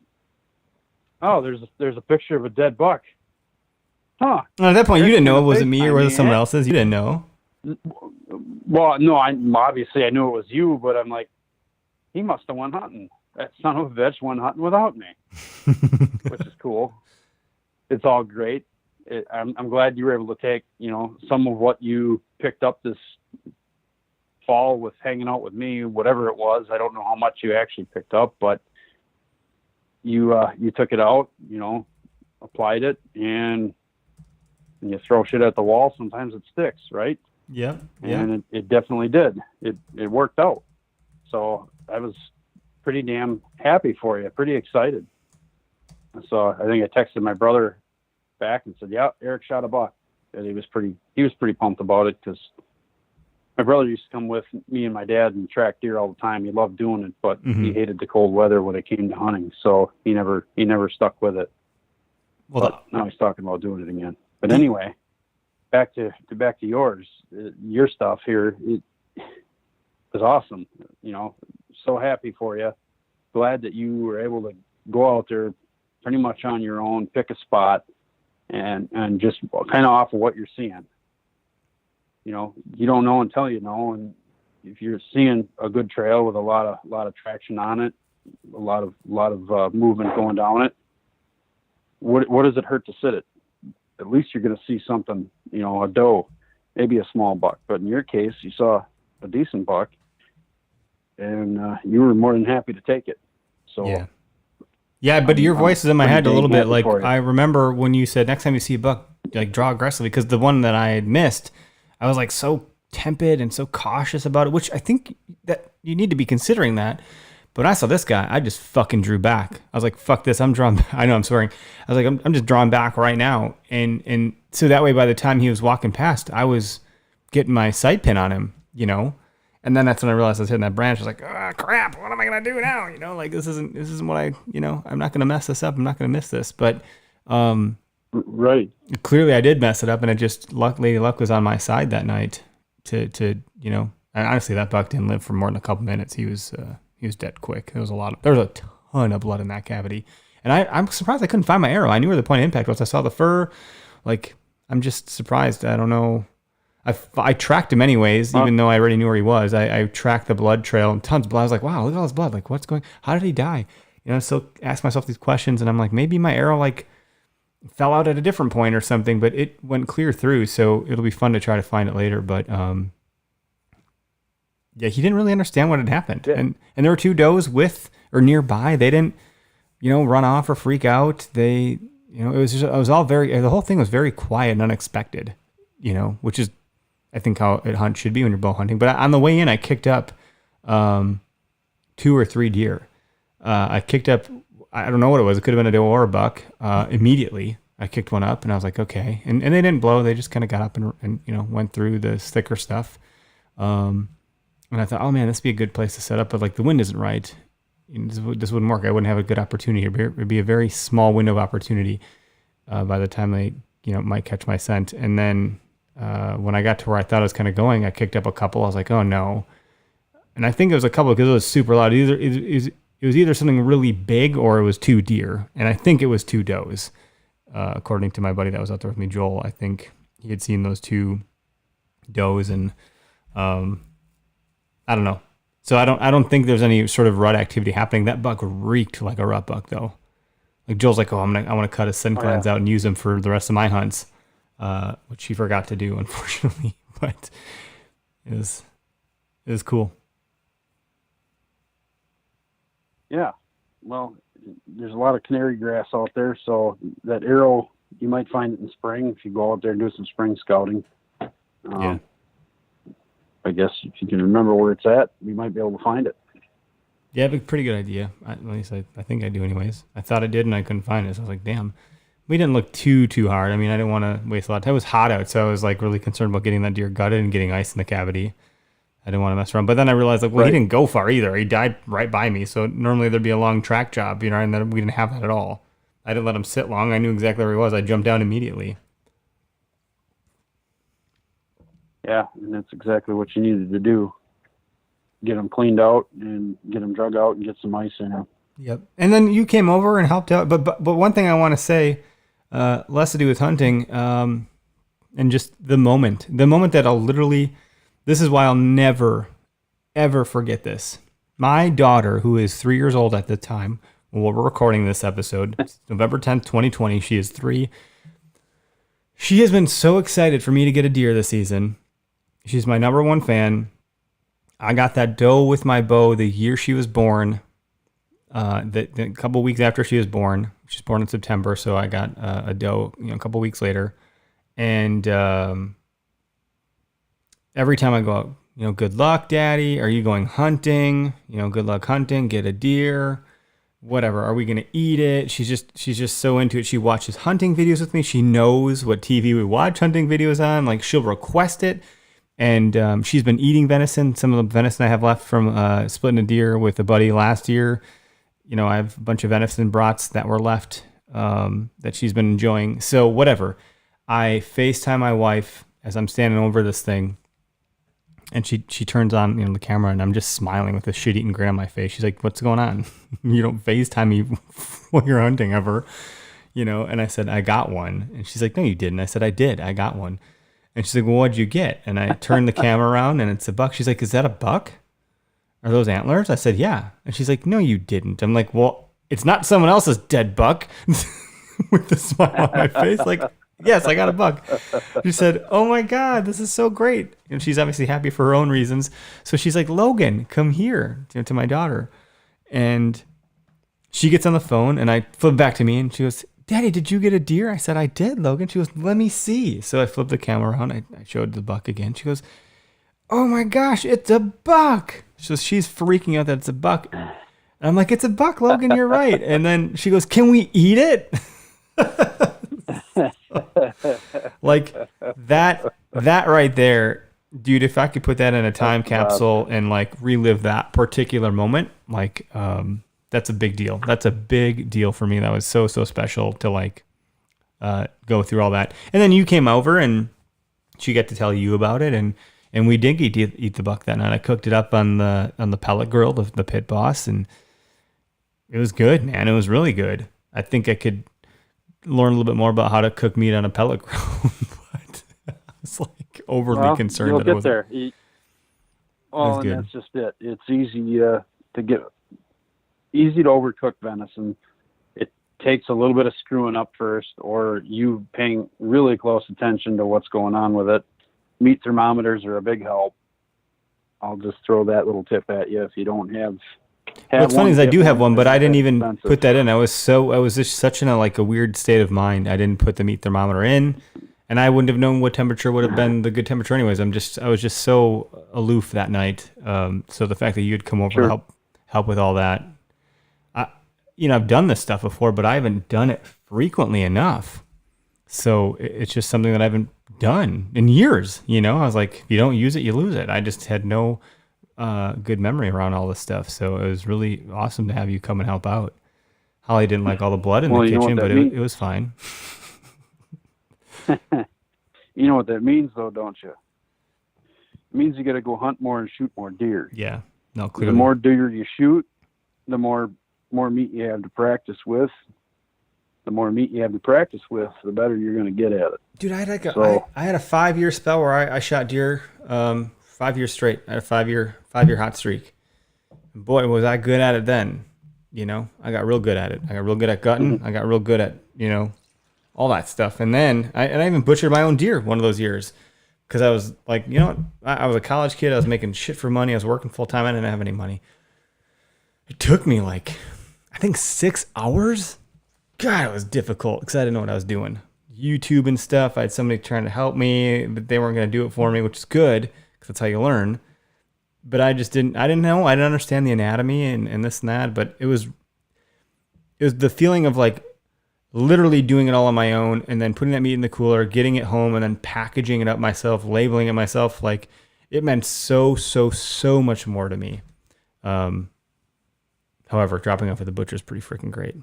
there's a picture of a dead buck. Huh. Well, at that point, you didn't know was it me or was it FaceTime someone else's? You didn't know. Well, no, obviously I knew it was you, but I'm like, he must have went hunting. That son of a bitch went hunting without me, which is cool. It's all great. I'm glad you were able to take, some of what you picked up this fall with hanging out with me, whatever it was. I don't know how much you actually picked up, but you took it out, applied it, and you throw shit at the wall. Sometimes it sticks, right? Yeah. And it definitely did. It worked out. So I was pretty damn happy for you, pretty excited. So I think I texted my brother back and said, yeah, Eric shot a buck. And he was pretty pumped about it, because my brother used to come with me and my dad and track deer all the time. He loved doing it, but he hated the cold weather when it came to hunting. So he never stuck with it. Well, but now he's talking about doing it again. But anyway, back to yours, your stuff here. It was awesome. So happy for you. Glad that you were able to go out there pretty much on your own, pick a spot, and just kind of off of what you're seeing. You don't know until you know, and if you're seeing a good trail with a lot of traction on it, a lot of movement going down it, what does it hurt to sit it? At least you're going to see something, a doe, maybe a small buck. But in your case, you saw a decent buck, and you were more than happy to take it. So yeah, but your voice is in my head a little bit. Like, I I remember when you said next time you see a buck, like, draw aggressively, because the one that I had missed, I was like so tepid and so cautious about it, which I think that you need to be considering that. But when I saw this guy, I just fucking drew back. I was like, fuck this, I'm drawn back. I know I'm swearing. I was like, I'm just drawing back right now. And so that way, by the time he was walking past, I was getting my sight pin on him, And then that's when I realized I was hitting that branch. I was like, oh, crap, what am I going to do now? Like, this isn't what I'm not going to mess this up. I'm not going to miss this. But right. Clearly I did mess it up, and it just Lady Luck was on my side that night to and honestly, that buck didn't live for more than a couple minutes. He was dead quick. There was a ton of blood in that cavity. And I'm surprised I couldn't find my arrow. I knew where the point of impact was. I saw the fur. Like, I'm just surprised. I don't know. I tracked him anyways, even though I already knew where he was. I tracked the blood trail, and tons of blood. I was like, wow, look at all this blood. Like, how did he die? So ask myself these questions, and I'm like, maybe my arrow, like, fell out at a different point or something, but it went clear through. So it'll be fun to try to find it later. But, yeah, he didn't really understand what had happened. Yeah. And there were two does with or nearby. They didn't, run off or freak out. They, it was all the whole thing was very quiet and unexpected, which is, I think, how a hunt should be when you're bow hunting. But on the way in, I kicked up 2 or 3 deer. I kicked up, I don't know what it was. It could have been a doe or a buck. Immediately, I kicked one up, and I was like, okay. And they didn't blow. They just kind of got up and went through the thicker stuff. And I thought, oh man, this would be a good place to set up. But like, the wind isn't right. This wouldn't work. I wouldn't have a good opportunity here. It would be a very small window of opportunity by the time they, might catch my scent. And then when I got to where I thought I was kind of going, I kicked up a couple. I was like, oh no. And I think it was a couple because it was super loud. It was either something really big or it was 2 deer. And I think it was 2 does, according to my buddy that was out there with me, Joel. I think he had seen those 2 does, and I don't know. So I don't think there's any sort of rut activity happening. That buck reeked like a rut buck, though. Like, Joel's like, I want to cut his scent glands out and use them for the rest of my hunts, which he forgot to do, unfortunately. But it was cool. Yeah. Well, there's a lot of canary grass out there, so that arrow, you might find it in spring if you go out there and do some spring scouting. Yeah. I guess if you can remember where it's at, you might be able to find it. Yeah, a pretty good idea. At least I think I do anyways. I thought I did, and I couldn't find it. So I was like, damn. We didn't look too hard. I mean, I didn't want to waste a lot of time. It was hot out, so I was like really concerned about getting that deer gutted and getting ice in the cavity. I didn't want to mess around. But then I realized, like, well, He didn't go far either. He died right by me. So normally there'd be a long track job, and then we didn't have that at all. I didn't let him sit long. I knew exactly where he was. I jumped down immediately. Yeah, and that's exactly what you needed to do. get them cleaned out and get them drug out and get some ice in them. Yep. And then you came over and helped out. But one thing I want to say, less to do with hunting, and just the moment that I'll literally, this is why I'll never, ever forget this. My daughter, who is 3 years old at the time, when we're recording this episode, November 10th, 2020, she is 3. She has been so excited for me to get a deer this season. She's my number one fan. I got that doe with my bow the year she was born. The couple weeks after she was born. She's born in September, so I got a doe, a couple weeks later. And every time I go out, good luck, Daddy. Are you going hunting? Good luck hunting. Get a deer. Whatever. Are we gonna eat it? She's just so into it. She watches hunting videos with me. She knows what TV we watch hunting videos on. Like, she'll request it. And she's been eating venison. Some of the venison I have left from splitting a deer with a buddy last year. I have a bunch of venison brats that were left that she's been enjoying. So whatever. I FaceTime my wife as I'm standing over this thing. And she turns on the camera, and I'm just smiling with a shit-eating grin on my face. She's like, "What's going on? You don't FaceTime me when you're hunting ever." And I said, "I got one." And she's like, "No, you didn't." I said, "I did. I got one." And she's like, "Well, what'd you get?" And I turned the camera around, and it's a buck. She's like, "Is that a buck? Are those antlers?" I said, "Yeah." And she's like, "No, you didn't." I'm like, "Well, it's not someone else's dead buck." With a smile on my face, like, "Yes, I got a buck." She said, "Oh my God, this is so great." And she's obviously happy for her own reasons. So she's like, "Logan, come here," to my daughter. And she gets on the phone, and I flip back to me, and she goes, "Daddy, did you get a deer?" I said, "I did, Logan." She goes, "Let me see." So I flipped the camera around. I showed the buck again. She goes, "Oh my gosh, it's a buck." So she's freaking out that it's a buck. And I'm like, "It's a buck, Logan, you're right." And then she goes, "Can we eat it?" Like that right there, dude, if I could put that in a time capsule and like relive that particular moment, like that's a big deal. That's a big deal for me. That was so special to like go through all that. And then you came over and she got to tell you about it, and we did eat the buck that night. I cooked it up on the pellet grill, the Pit Boss, and it was good, man. It was really good. I think I could learn a little bit more about how to cook meat on a pellet grill, but I was like overly concerned you'll that get it wasn't. There. And good. that's just it. It's easy to overcook venison. It takes a little bit of screwing up first, or you paying really close attention to what's going on with it. Meat thermometers are a big help. I'll just throw that little tip at you if you don't have. What's funny is I do have one, but I didn't even expensive. put that in. I was just such in a weird state of mind. I didn't put the meat thermometer in, and I wouldn't have known what temperature would have been the good temperature anyways. I was just so aloof that night. So the fact that you'd come over and help with all that, I've done this stuff before, but I haven't done it frequently enough. So it's just something that I haven't done in years. I was like, if you don't use it, you lose it. I just had no good memory around all this stuff. So it was really awesome to have you come and help out. Holly didn't like all the blood in the kitchen, but it was fine. You know what that means, though, don't you? It means you got to go hunt more and shoot more deer. Yeah. No, clearly. The more deer you shoot, the more meat you have to practice with. The more meat you have to practice with, the better you're going to get at it. Dude, I had a 5-year spell where I shot deer 5 years straight. I had a 5-year hot streak. And boy, was I good at it then. I got real good at it. I got real good at gutting. I got real good at, all that stuff. And then I even butchered my own deer one of those years because I was like, I was a college kid. I was making shit for money. I was working full time. I didn't have any money. It took me I think 6 hours. God, it was difficult because I didn't know what I was doing. YouTube and stuff. I had somebody trying to help me, but they weren't going to do it for me, which is good because that's how you learn. But I didn't know. I didn't understand the anatomy and this and that. But it was the feeling of literally doing it all on my own and then putting that meat in the cooler, getting it home, and then packaging it up myself, labeling it myself. It meant so much more to me. However, dropping off at the butcher is pretty freaking great.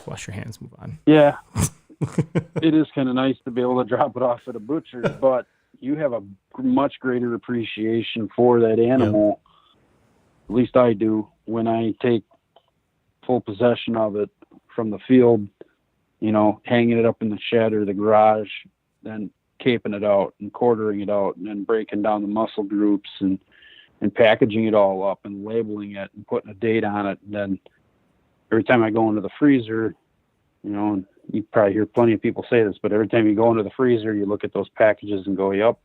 Wash your hands, move on. Yeah. It is kind of nice to be able to drop it off at a butcher, but you have a much greater appreciation for that animal. At least I do, when I take full possession of it from the field, you know, hanging it up in the shed or the garage, then caping it out and quartering it out and then breaking down the muscle groups and packaging it all up and labeling it and putting a date on it. And then every time I go into the freezer, you know, and you probably hear plenty of people say this, but every time you go into the freezer, you look at those packages and go, yep,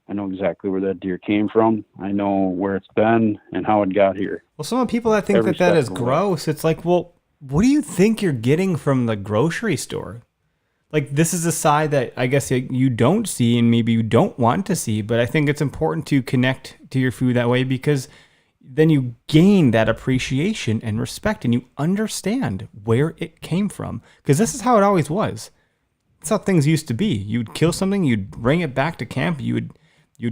I know exactly where that deer came from. I know where it's been and how it got here. Well, some of the people that think Every that is step of the way. gross, it's like, well, what do you think you're getting from the grocery store? Like, this is a side that I guess you don't see and maybe you don't want to see, but I think it's important to connect to your food that way, because then you gain that appreciation and respect and you understand where it came from. Because this is how it always was. That's how things used to be. You'd kill something, you'd bring it back to camp, you'd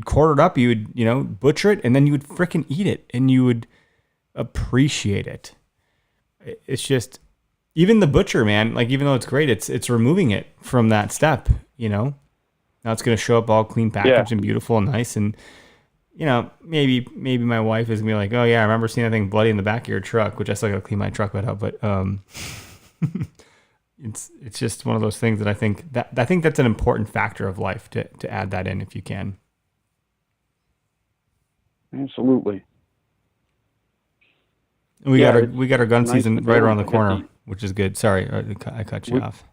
quarter it up, you would, you know, butcher it, and then you would freaking eat it and you would appreciate it. It's just, even the butcher, man, like, even though it's great, it's removing it from that step, you know. Now it's going to show up all clean packaged and beautiful and nice. And, you know, maybe my wife is going to be like, oh yeah, I remember seeing that thing bloody in the back of your truck, which I still got to clean my truck out. But it's just one of those things that I think that's an important factor of life to add that in if you can. Absolutely. We got our gun nice season to right know. around the I got corner, which is good. Sorry, I cut you off.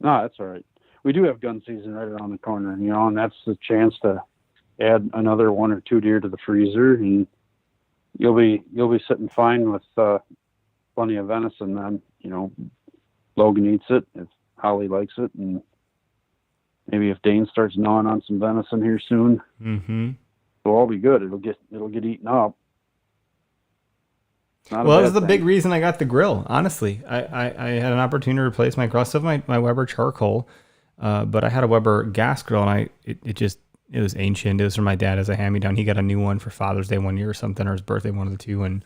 No, that's all right. We do have gun season right around the corner, you know, and that's the chance to add another 1 or 2 deer to the freezer, and you'll be sitting fine with plenty of venison. Then, you know, Logan eats it if Holly likes it, and maybe if Dane starts gnawing on some venison here soon, it'll all be good. It'll get eaten up. Well, that was the big reason I got the grill. Honestly, I had an opportunity to replace my crust of my Weber charcoal, but I had a Weber gas grill, and it was ancient. It was from my dad as a hand-me-down. He got a new one for Father's Day one year or something, or his birthday, one of the two, and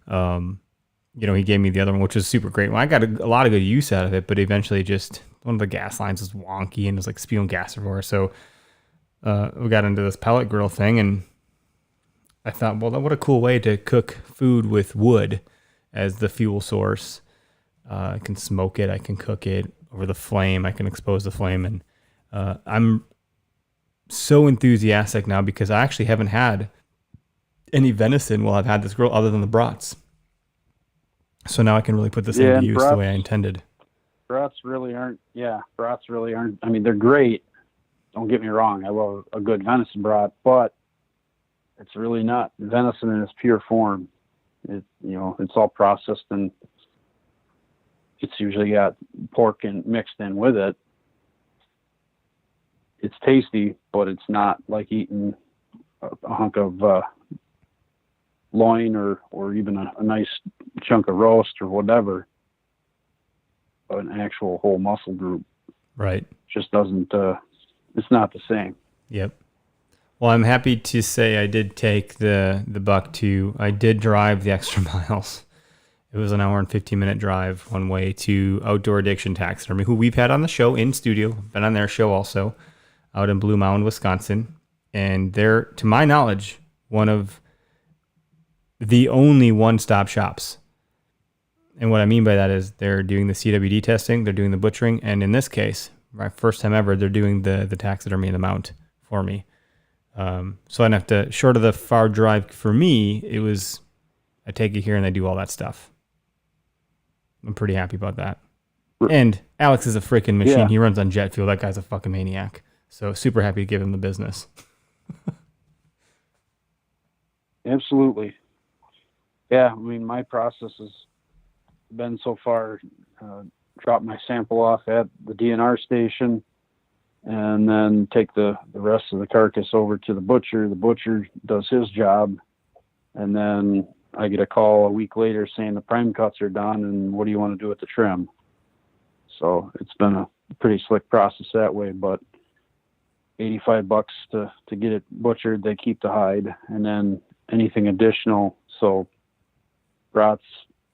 you know, he gave me the other one, which was super great. Well, I got a lot of good use out of it, but eventually just one of the gas lines was wonky and it was like spewing gas everywhere. So we got into this pellet grill thing, and I thought, well, what a cool way to cook food with wood as the fuel source. I can smoke it, I can cook it over the flame, I can expose the flame, and I'm so enthusiastic now because I actually haven't had any venison while I've had this grill other than the brats. So now I can really put this into use the way I intended. Brats really aren't. I mean, they're great. Don't get me wrong. I love a good venison brat, but it's really not venison in its pure form. It, you know, it's all processed, and it's usually got pork and mixed in with it. It's tasty, but it's not like eating a hunk of loin or even a nice chunk of roast or whatever. An actual whole muscle group. Right. Just doesn't, it's not the same. Yep. Well, I'm happy to say I did take the buck I did drive the extra miles. It was an hour and 15-minute drive one way to Outdoor Addiction Taxidermy, who we've had on the show in studio, been on their show also, out in Blue Mound, Wisconsin. And they're, to my knowledge, one of the only one-stop shops. And what I mean by that is they're doing the CWD testing, they're doing the butchering, and in this case, my first time ever, they're doing the taxidermy and the mount for me. So I didn't have to, short of the far drive for me, it was, I take it here and they do all that stuff. I'm pretty happy about that. And Alex is a freaking machine. Yeah. He runs on jet fuel. That guy's a fucking maniac. So super happy to give him the business. Absolutely. Yeah, I mean, my process has been so far, drop my sample off at the DNR station and then take the rest of the carcass over to the butcher. The butcher does his job, and then I get a call a week later saying the prime cuts are done and what do you want to do with the trim? So it's been a pretty slick process that way, but $85 to get it butchered. They keep the hide, and then anything additional, so brats,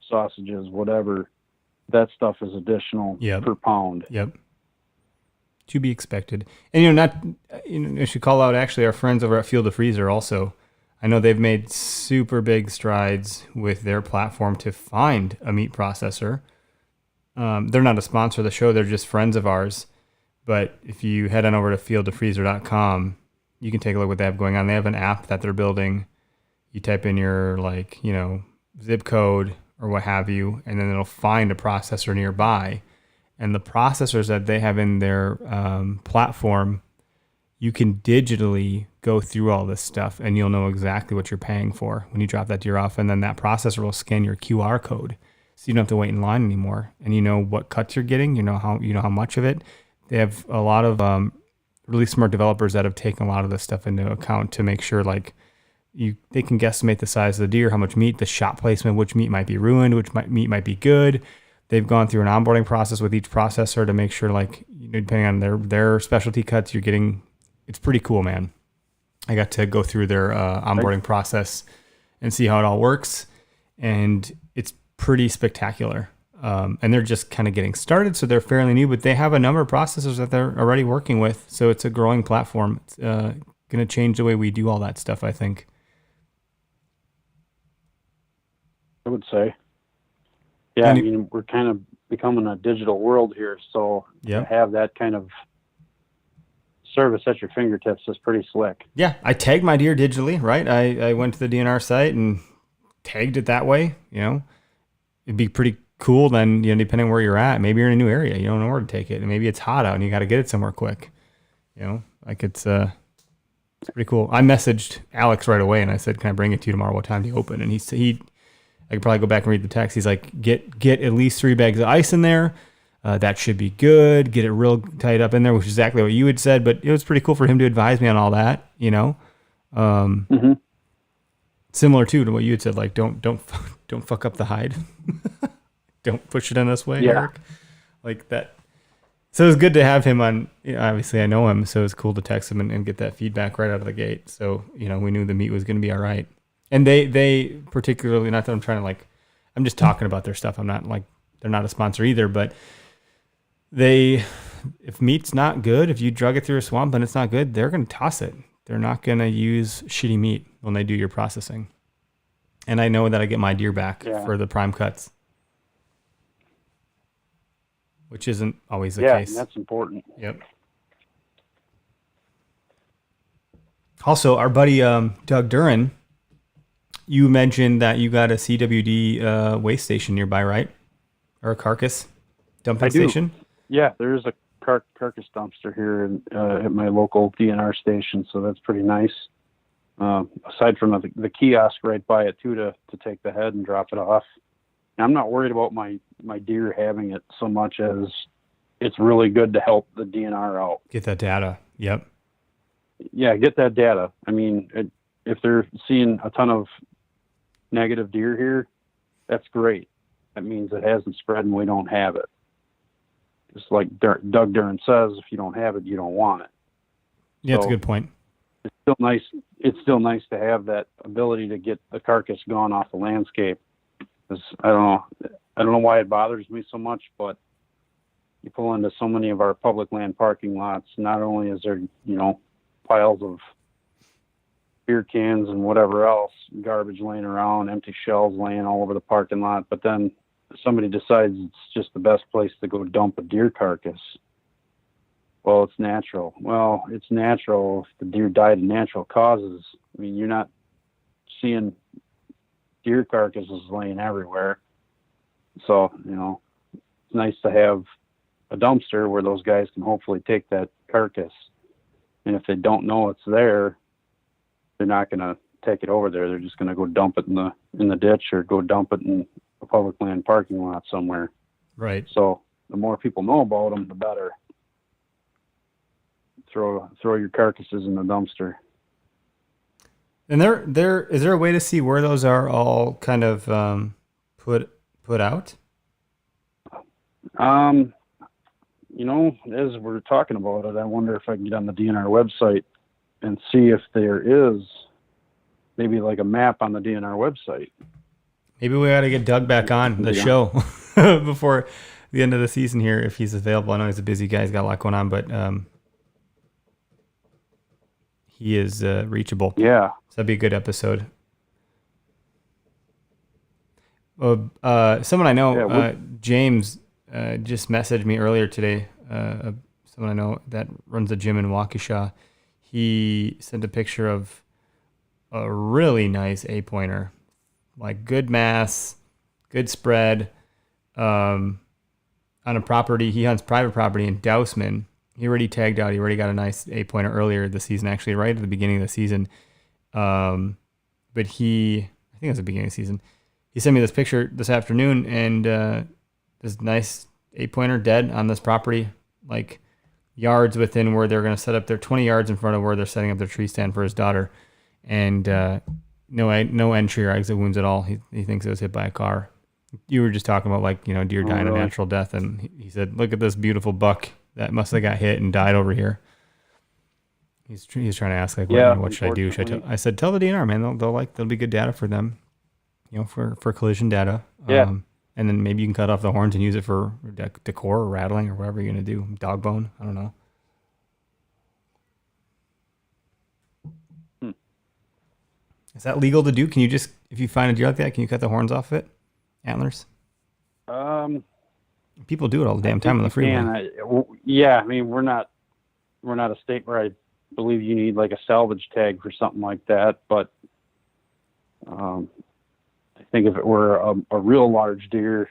sausages, whatever, that stuff is additional per pound. Yep. To be expected. And I should call out actually our friends over at Field of Freezer also. I know they've made super big strides with their platform to find a meat processor. They're not a sponsor of the show, they're just friends of ours. But if you head on over to fieldoffreezer.com, you can take a look at what they have going on. They have an app that they're building. You type in your zip code or what have you, and then it'll find a processor nearby. And the processors that they have in their platform, you can digitally go through all this stuff and you'll know exactly what you're paying for when you drop that deer off. And then that processor will scan your QR code. So you don't have to wait in line anymore. And you know what cuts you're getting, you know how much of it. They have a lot of really smart developers that have taken a lot of this stuff into account to make sure they can guesstimate the size of the deer, how much meat, the shot placement, which meat might be ruined, which meat might be good. They've gone through an onboarding process with each processor to make sure, depending on their specialty cuts, you're getting. It's pretty cool, man. I got to go through their onboarding process and see how it all works, and it's pretty spectacular. And they're just kind of getting started, so they're fairly new, but they have a number of processors that they're already working with. So it's a growing platform. It's going to change the way we do all that stuff, I think. I would say. Yeah, I mean, we're kind of becoming a digital world here, so to have that kind of service at your fingertips is preting slick. Yeah, I tagged my deer digitally, right? I went to the DNR site and tagged it that way. It'd be pretty cool then, depending on where you're at. Maybe you're in a new area, you don't know where to take it, and maybe it's hot out and you got to get it somewhere quick. It's pretty cool. I messaged Alex right away and I said, "Can I bring it to you tomorrow? What time do you open?" And he I could probably go back and read the text. He's like, get at least 3 bags of ice in there. That should be good. Get it real tight up in there, which is exactly what you had said. But it was pretty cool for him to advise me on all that, Similar to what you had said, don't fuck up the hide. Don't push it in this way, Eric. Like that. So it was good to have him on. Obviously, I know him, so it was cool to text him and get that feedback right out of the gate. So we knew the meat was going to be all right. And they particularly, not that I'm trying to I'm just talking about their stuff. I'm not they're not a sponsor either, but if meat's not good, if you drug it through a swamp and it's not good, they're going to toss it. They're not going to use shitty meat when they do your processing. And I know that I get my deer back for the prime cuts, which isn't always the case. Yeah, that's important. Yep. Also, our buddy Doug Duran, you mentioned that you got a CWD waste station nearby, right? Or a carcass dumping station? Yeah, there's a carcass dumpster here at my local DNR station, so that's pretty nice. Aside from the kiosk right by it, too, to take the head and drop it off. And I'm not worried about my deer having it so much as it's really good to help the DNR out. Get that data. Yep. Yeah, get that data. I mean, if they're seeing a ton of negative deer here, that's great. That means it hasn't spread and we don't have it. Just like Doug Duran says, if you don't have it, you don't want it. Yeah, that's a good point. It's still nice. It's still nice to have that ability to get the carcass gone off the landscape. I don't know why it bothers me so much, but you pull into so many of our public land parking lots. Not only is there piles of beer cans and whatever else, garbage laying around, empty shells laying all over the parking lot, but then somebody decides it's just the best place to go dump a deer carcass. Well, it's natural. Well, it's natural if the deer died of natural causes. I mean, you're not seeing deer carcasses laying everywhere. So, it's nice to have a dumpster where those guys can hopefully take that carcass. And if they don't know it's there, they're not going to take it over there. They're just going to go dump it in the ditch or go dump it in a public land parking lot somewhere. Right. So the more people know about them, the better. Throw your carcasses in the dumpster. And is there a way to see where those are all kind of put out? As we're talking about it, I wonder if I can get on the DNR website and see if there is maybe like a map on the DNR website. Maybe we got to get Doug back on the show before the end of the season here if he's available. I know he's a busy guy. He's got a lot going on, but he is reachable. Yeah. So that'd be a good episode. Someone I know, James, just messaged me earlier today. Someone I know that runs a gym in Waukesha. He sent a picture of a really nice 8-pointer, like good mass, good spread, on a property. He hunts private property in Dousman. He already tagged out. He already got a nice 8-pointer earlier this season, actually, right at the beginning of the season. But I think it was the beginning of the season. He sent me this picture this afternoon, and this nice 8-pointer dead on this property, like yards within where they're going to set up their 20 yards in front of where they're setting up their tree stand for his daughter. And no entry or exit wounds at all. He thinks it was hit by a car. You were just talking about, like, you know, deer dying a natural death, and he said, look at this beautiful buck that must have got hit and died over here. He's trying to ask, like, what should I do? I said, tell the DNR, man. They'll be good data for them, you know, for collision data. Yeah. And then maybe you can cut off the horns and use it for decor or rattling or whatever you're going to do. Dog bone. I don't know. Is that legal to do? Can you just, if you find a deer like that, can you cut the horns off it? Antlers? People do it all the damn time on the freeway. Yeah, I mean, we're not a state where I believe you need like a salvage tag for something like that, but I think if it were a real large deer,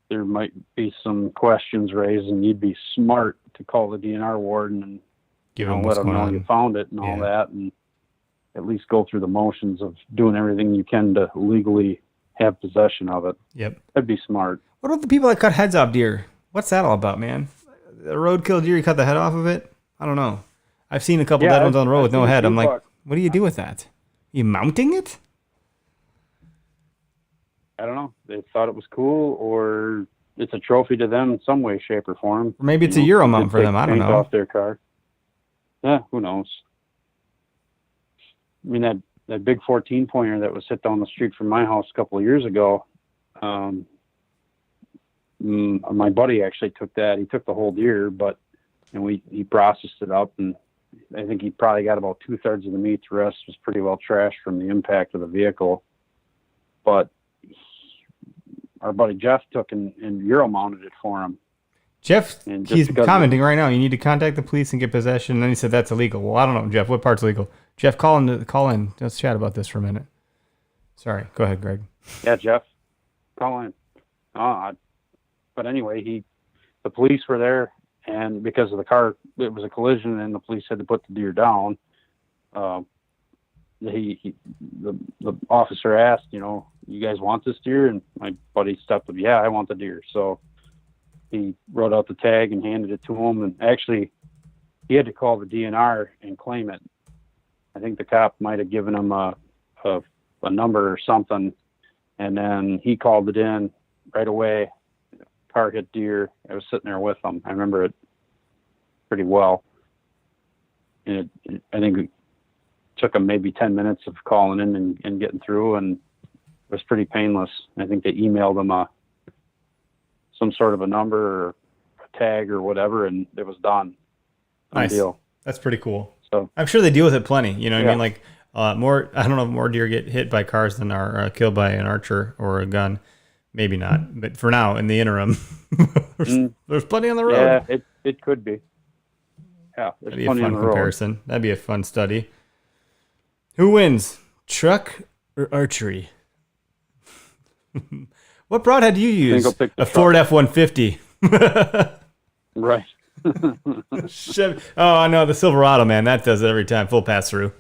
there might be some questions raised, and you'd be smart to call the DNR warden and let them know you found it and all that, and at least go through the motions of doing everything you can to legally have possession of it. Yep. That'd be smart. What about the people that cut heads off deer? What's that all about, man? A roadkill deer, you cut the head off of it? I don't know. I've seen a couple dead ones on the road with no head. I'm like, what do you do with that? You mounting it? I don't know. They thought it was cool, or it's a trophy to them in some way, shape, or form. Or maybe it's a Euro mount for them. I don't know. Off their car. Yeah, who knows? I mean, that big 14-pointer that was hit down the street from my house a couple of years ago, my buddy actually took that. He took the whole deer, he processed it up, and I think he probably got about 2/3 of the meat. The rest was pretty well trashed from the impact of the vehicle. But our buddy Jeff took and Euro mounted it for him. Jeff, he's commenting right now. You need to contact the police and get possession. And then he said that's illegal. Well, I don't know, Jeff. What part's legal? Jeff, call in. Let's chat about this for a minute. Sorry. Go ahead, Greg. Yeah, Jeff, call in. But anyway, the police were there, and because of the car, it was a collision, and the police had to put the deer down. The officer asked, you guys want this deer? And my buddy stepped up, yeah, I want the deer. So he wrote out the tag and handed it to him. And actually, he had to call the DNR and claim it. I think the cop might have given him a number or something. And then he called it in right away. Car hit deer. I was sitting there with him. I remember it pretty well. And I think it took him maybe 10 minutes of calling in and getting through, and it was pretty painless. I think they emailed him some sort of a number or a tag or whatever, and it was done. Nice. Deal. That's pretty cool. So I'm sure they deal with it plenty. You know what I mean? Like more. I don't know if more deer get hit by cars than are killed by an archer or a gun. Maybe not. But for now, in the interim, there's plenty on the road. Yeah, it could be. Yeah, there's That'd be a plenty fun on the comparison. Road. That'd be a fun study. Who wins, truck or archery? What broadhead do you use? A Ford F-150. Right. Oh, I know, the Silverado, man. That does it every time. Full pass through.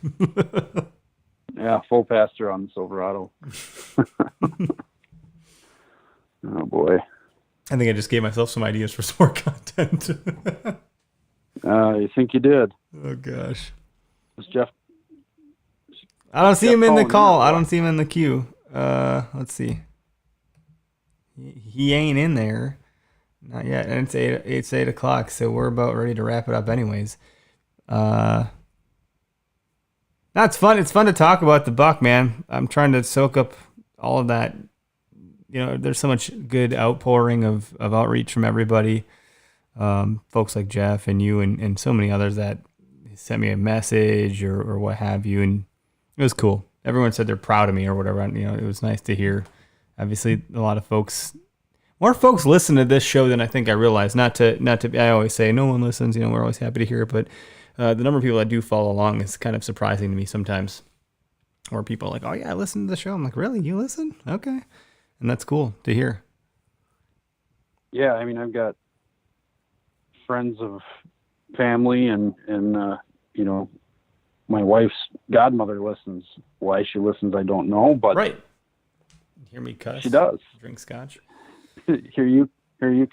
Yeah, full pass through on the Silverado. Oh, boy. I think I just gave myself some ideas for some more content. You think you did? Oh, gosh. Was Jeff? I don't see him in the call. I don't see him in the queue. Let's see. He ain't in there. Not yet. And it's 8 o'clock, so we're about ready to wrap it up anyways. That's fun. It's fun to talk about the buck, man. I'm trying to soak up all of that there's so much good outpouring of outreach from everybody. Folks like Jeff and you and so many others that sent me a message or what have you. And it was cool. Everyone said they're proud of me or whatever. It was nice to hear. Obviously, a lot of more folks listen to this show than I think I realized. Not to. I always say no one listens. We're always happy to hear it, but the number of people that do follow along is kind of surprising to me sometimes. Or people are like, oh yeah, I listen to the show. I'm like, really? You listen? Okay, and that's cool to hear. Yeah, I mean, I've got friends of family and my wife's godmother listens. Why she listens, I don't know, but right. Hear me cuss. She does. Drink scotch. hear you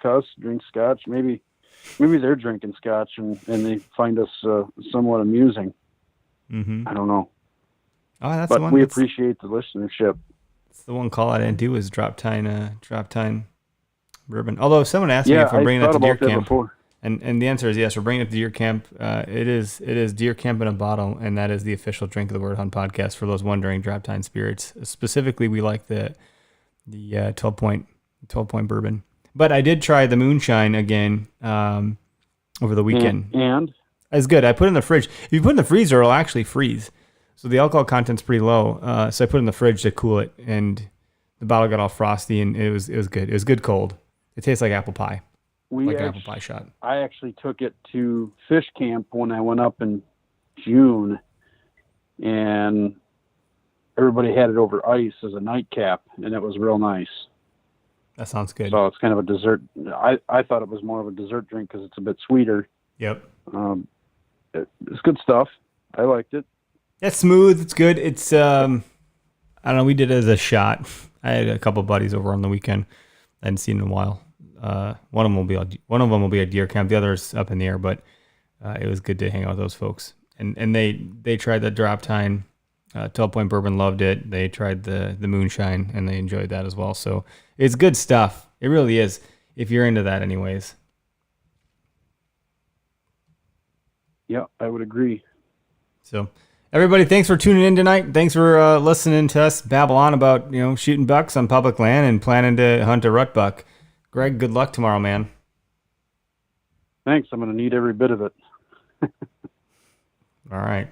cuss, drink scotch. Maybe they're drinking scotch and they find us somewhat amusing. Mm-hmm. I don't know. Oh, that's but the one. We appreciate the listenership. It's the one call I didn't do was drop time bourbon. Although someone asked me if I'm bringing that to deer camp, and the answer is yes. We're bringing it to deer camp. It is deer camp in a bottle, and that is the official drink of the Word Hunt podcast. For those wondering, Drop Time Spirits. Specifically, we like the 12 point bourbon. But I did try the moonshine again over the weekend, and it's good. I put it in the fridge. If you put it in the freezer, it'll actually freeze. So the alcohol content's pretty low. So I put it in the fridge to cool it, and the bottle got all frosty, and it was good. It was good cold. It tastes like apple pie, an apple pie shot. I actually took it to fish camp when I went up in June, and everybody had it over ice as a nightcap, and it was real nice. That sounds good. So it's kind of a dessert. I thought it was more of a dessert drink because it's a bit sweeter. Yep. It's good stuff. I liked it. It's smooth. It's good. It's I don't know. We did it as a shot. I had a couple buddies over on the weekend. I hadn't seen in a while. One of them will be at deer camp. The other's up in the air, but it was good to hang out with those folks. And they tried the Drop Time 12 Point Bourbon, loved it. They tried the moonshine and they enjoyed that as well. So it's good stuff. It really is. If you're into that, anyways. Yeah, I would agree. So. Everybody, thanks for tuning in tonight. Thanks for listening to us babble on about shooting bucks on public land and planning to hunt a rut buck. Greg, good luck tomorrow, man. Thanks. I'm going to need every bit of it. All right.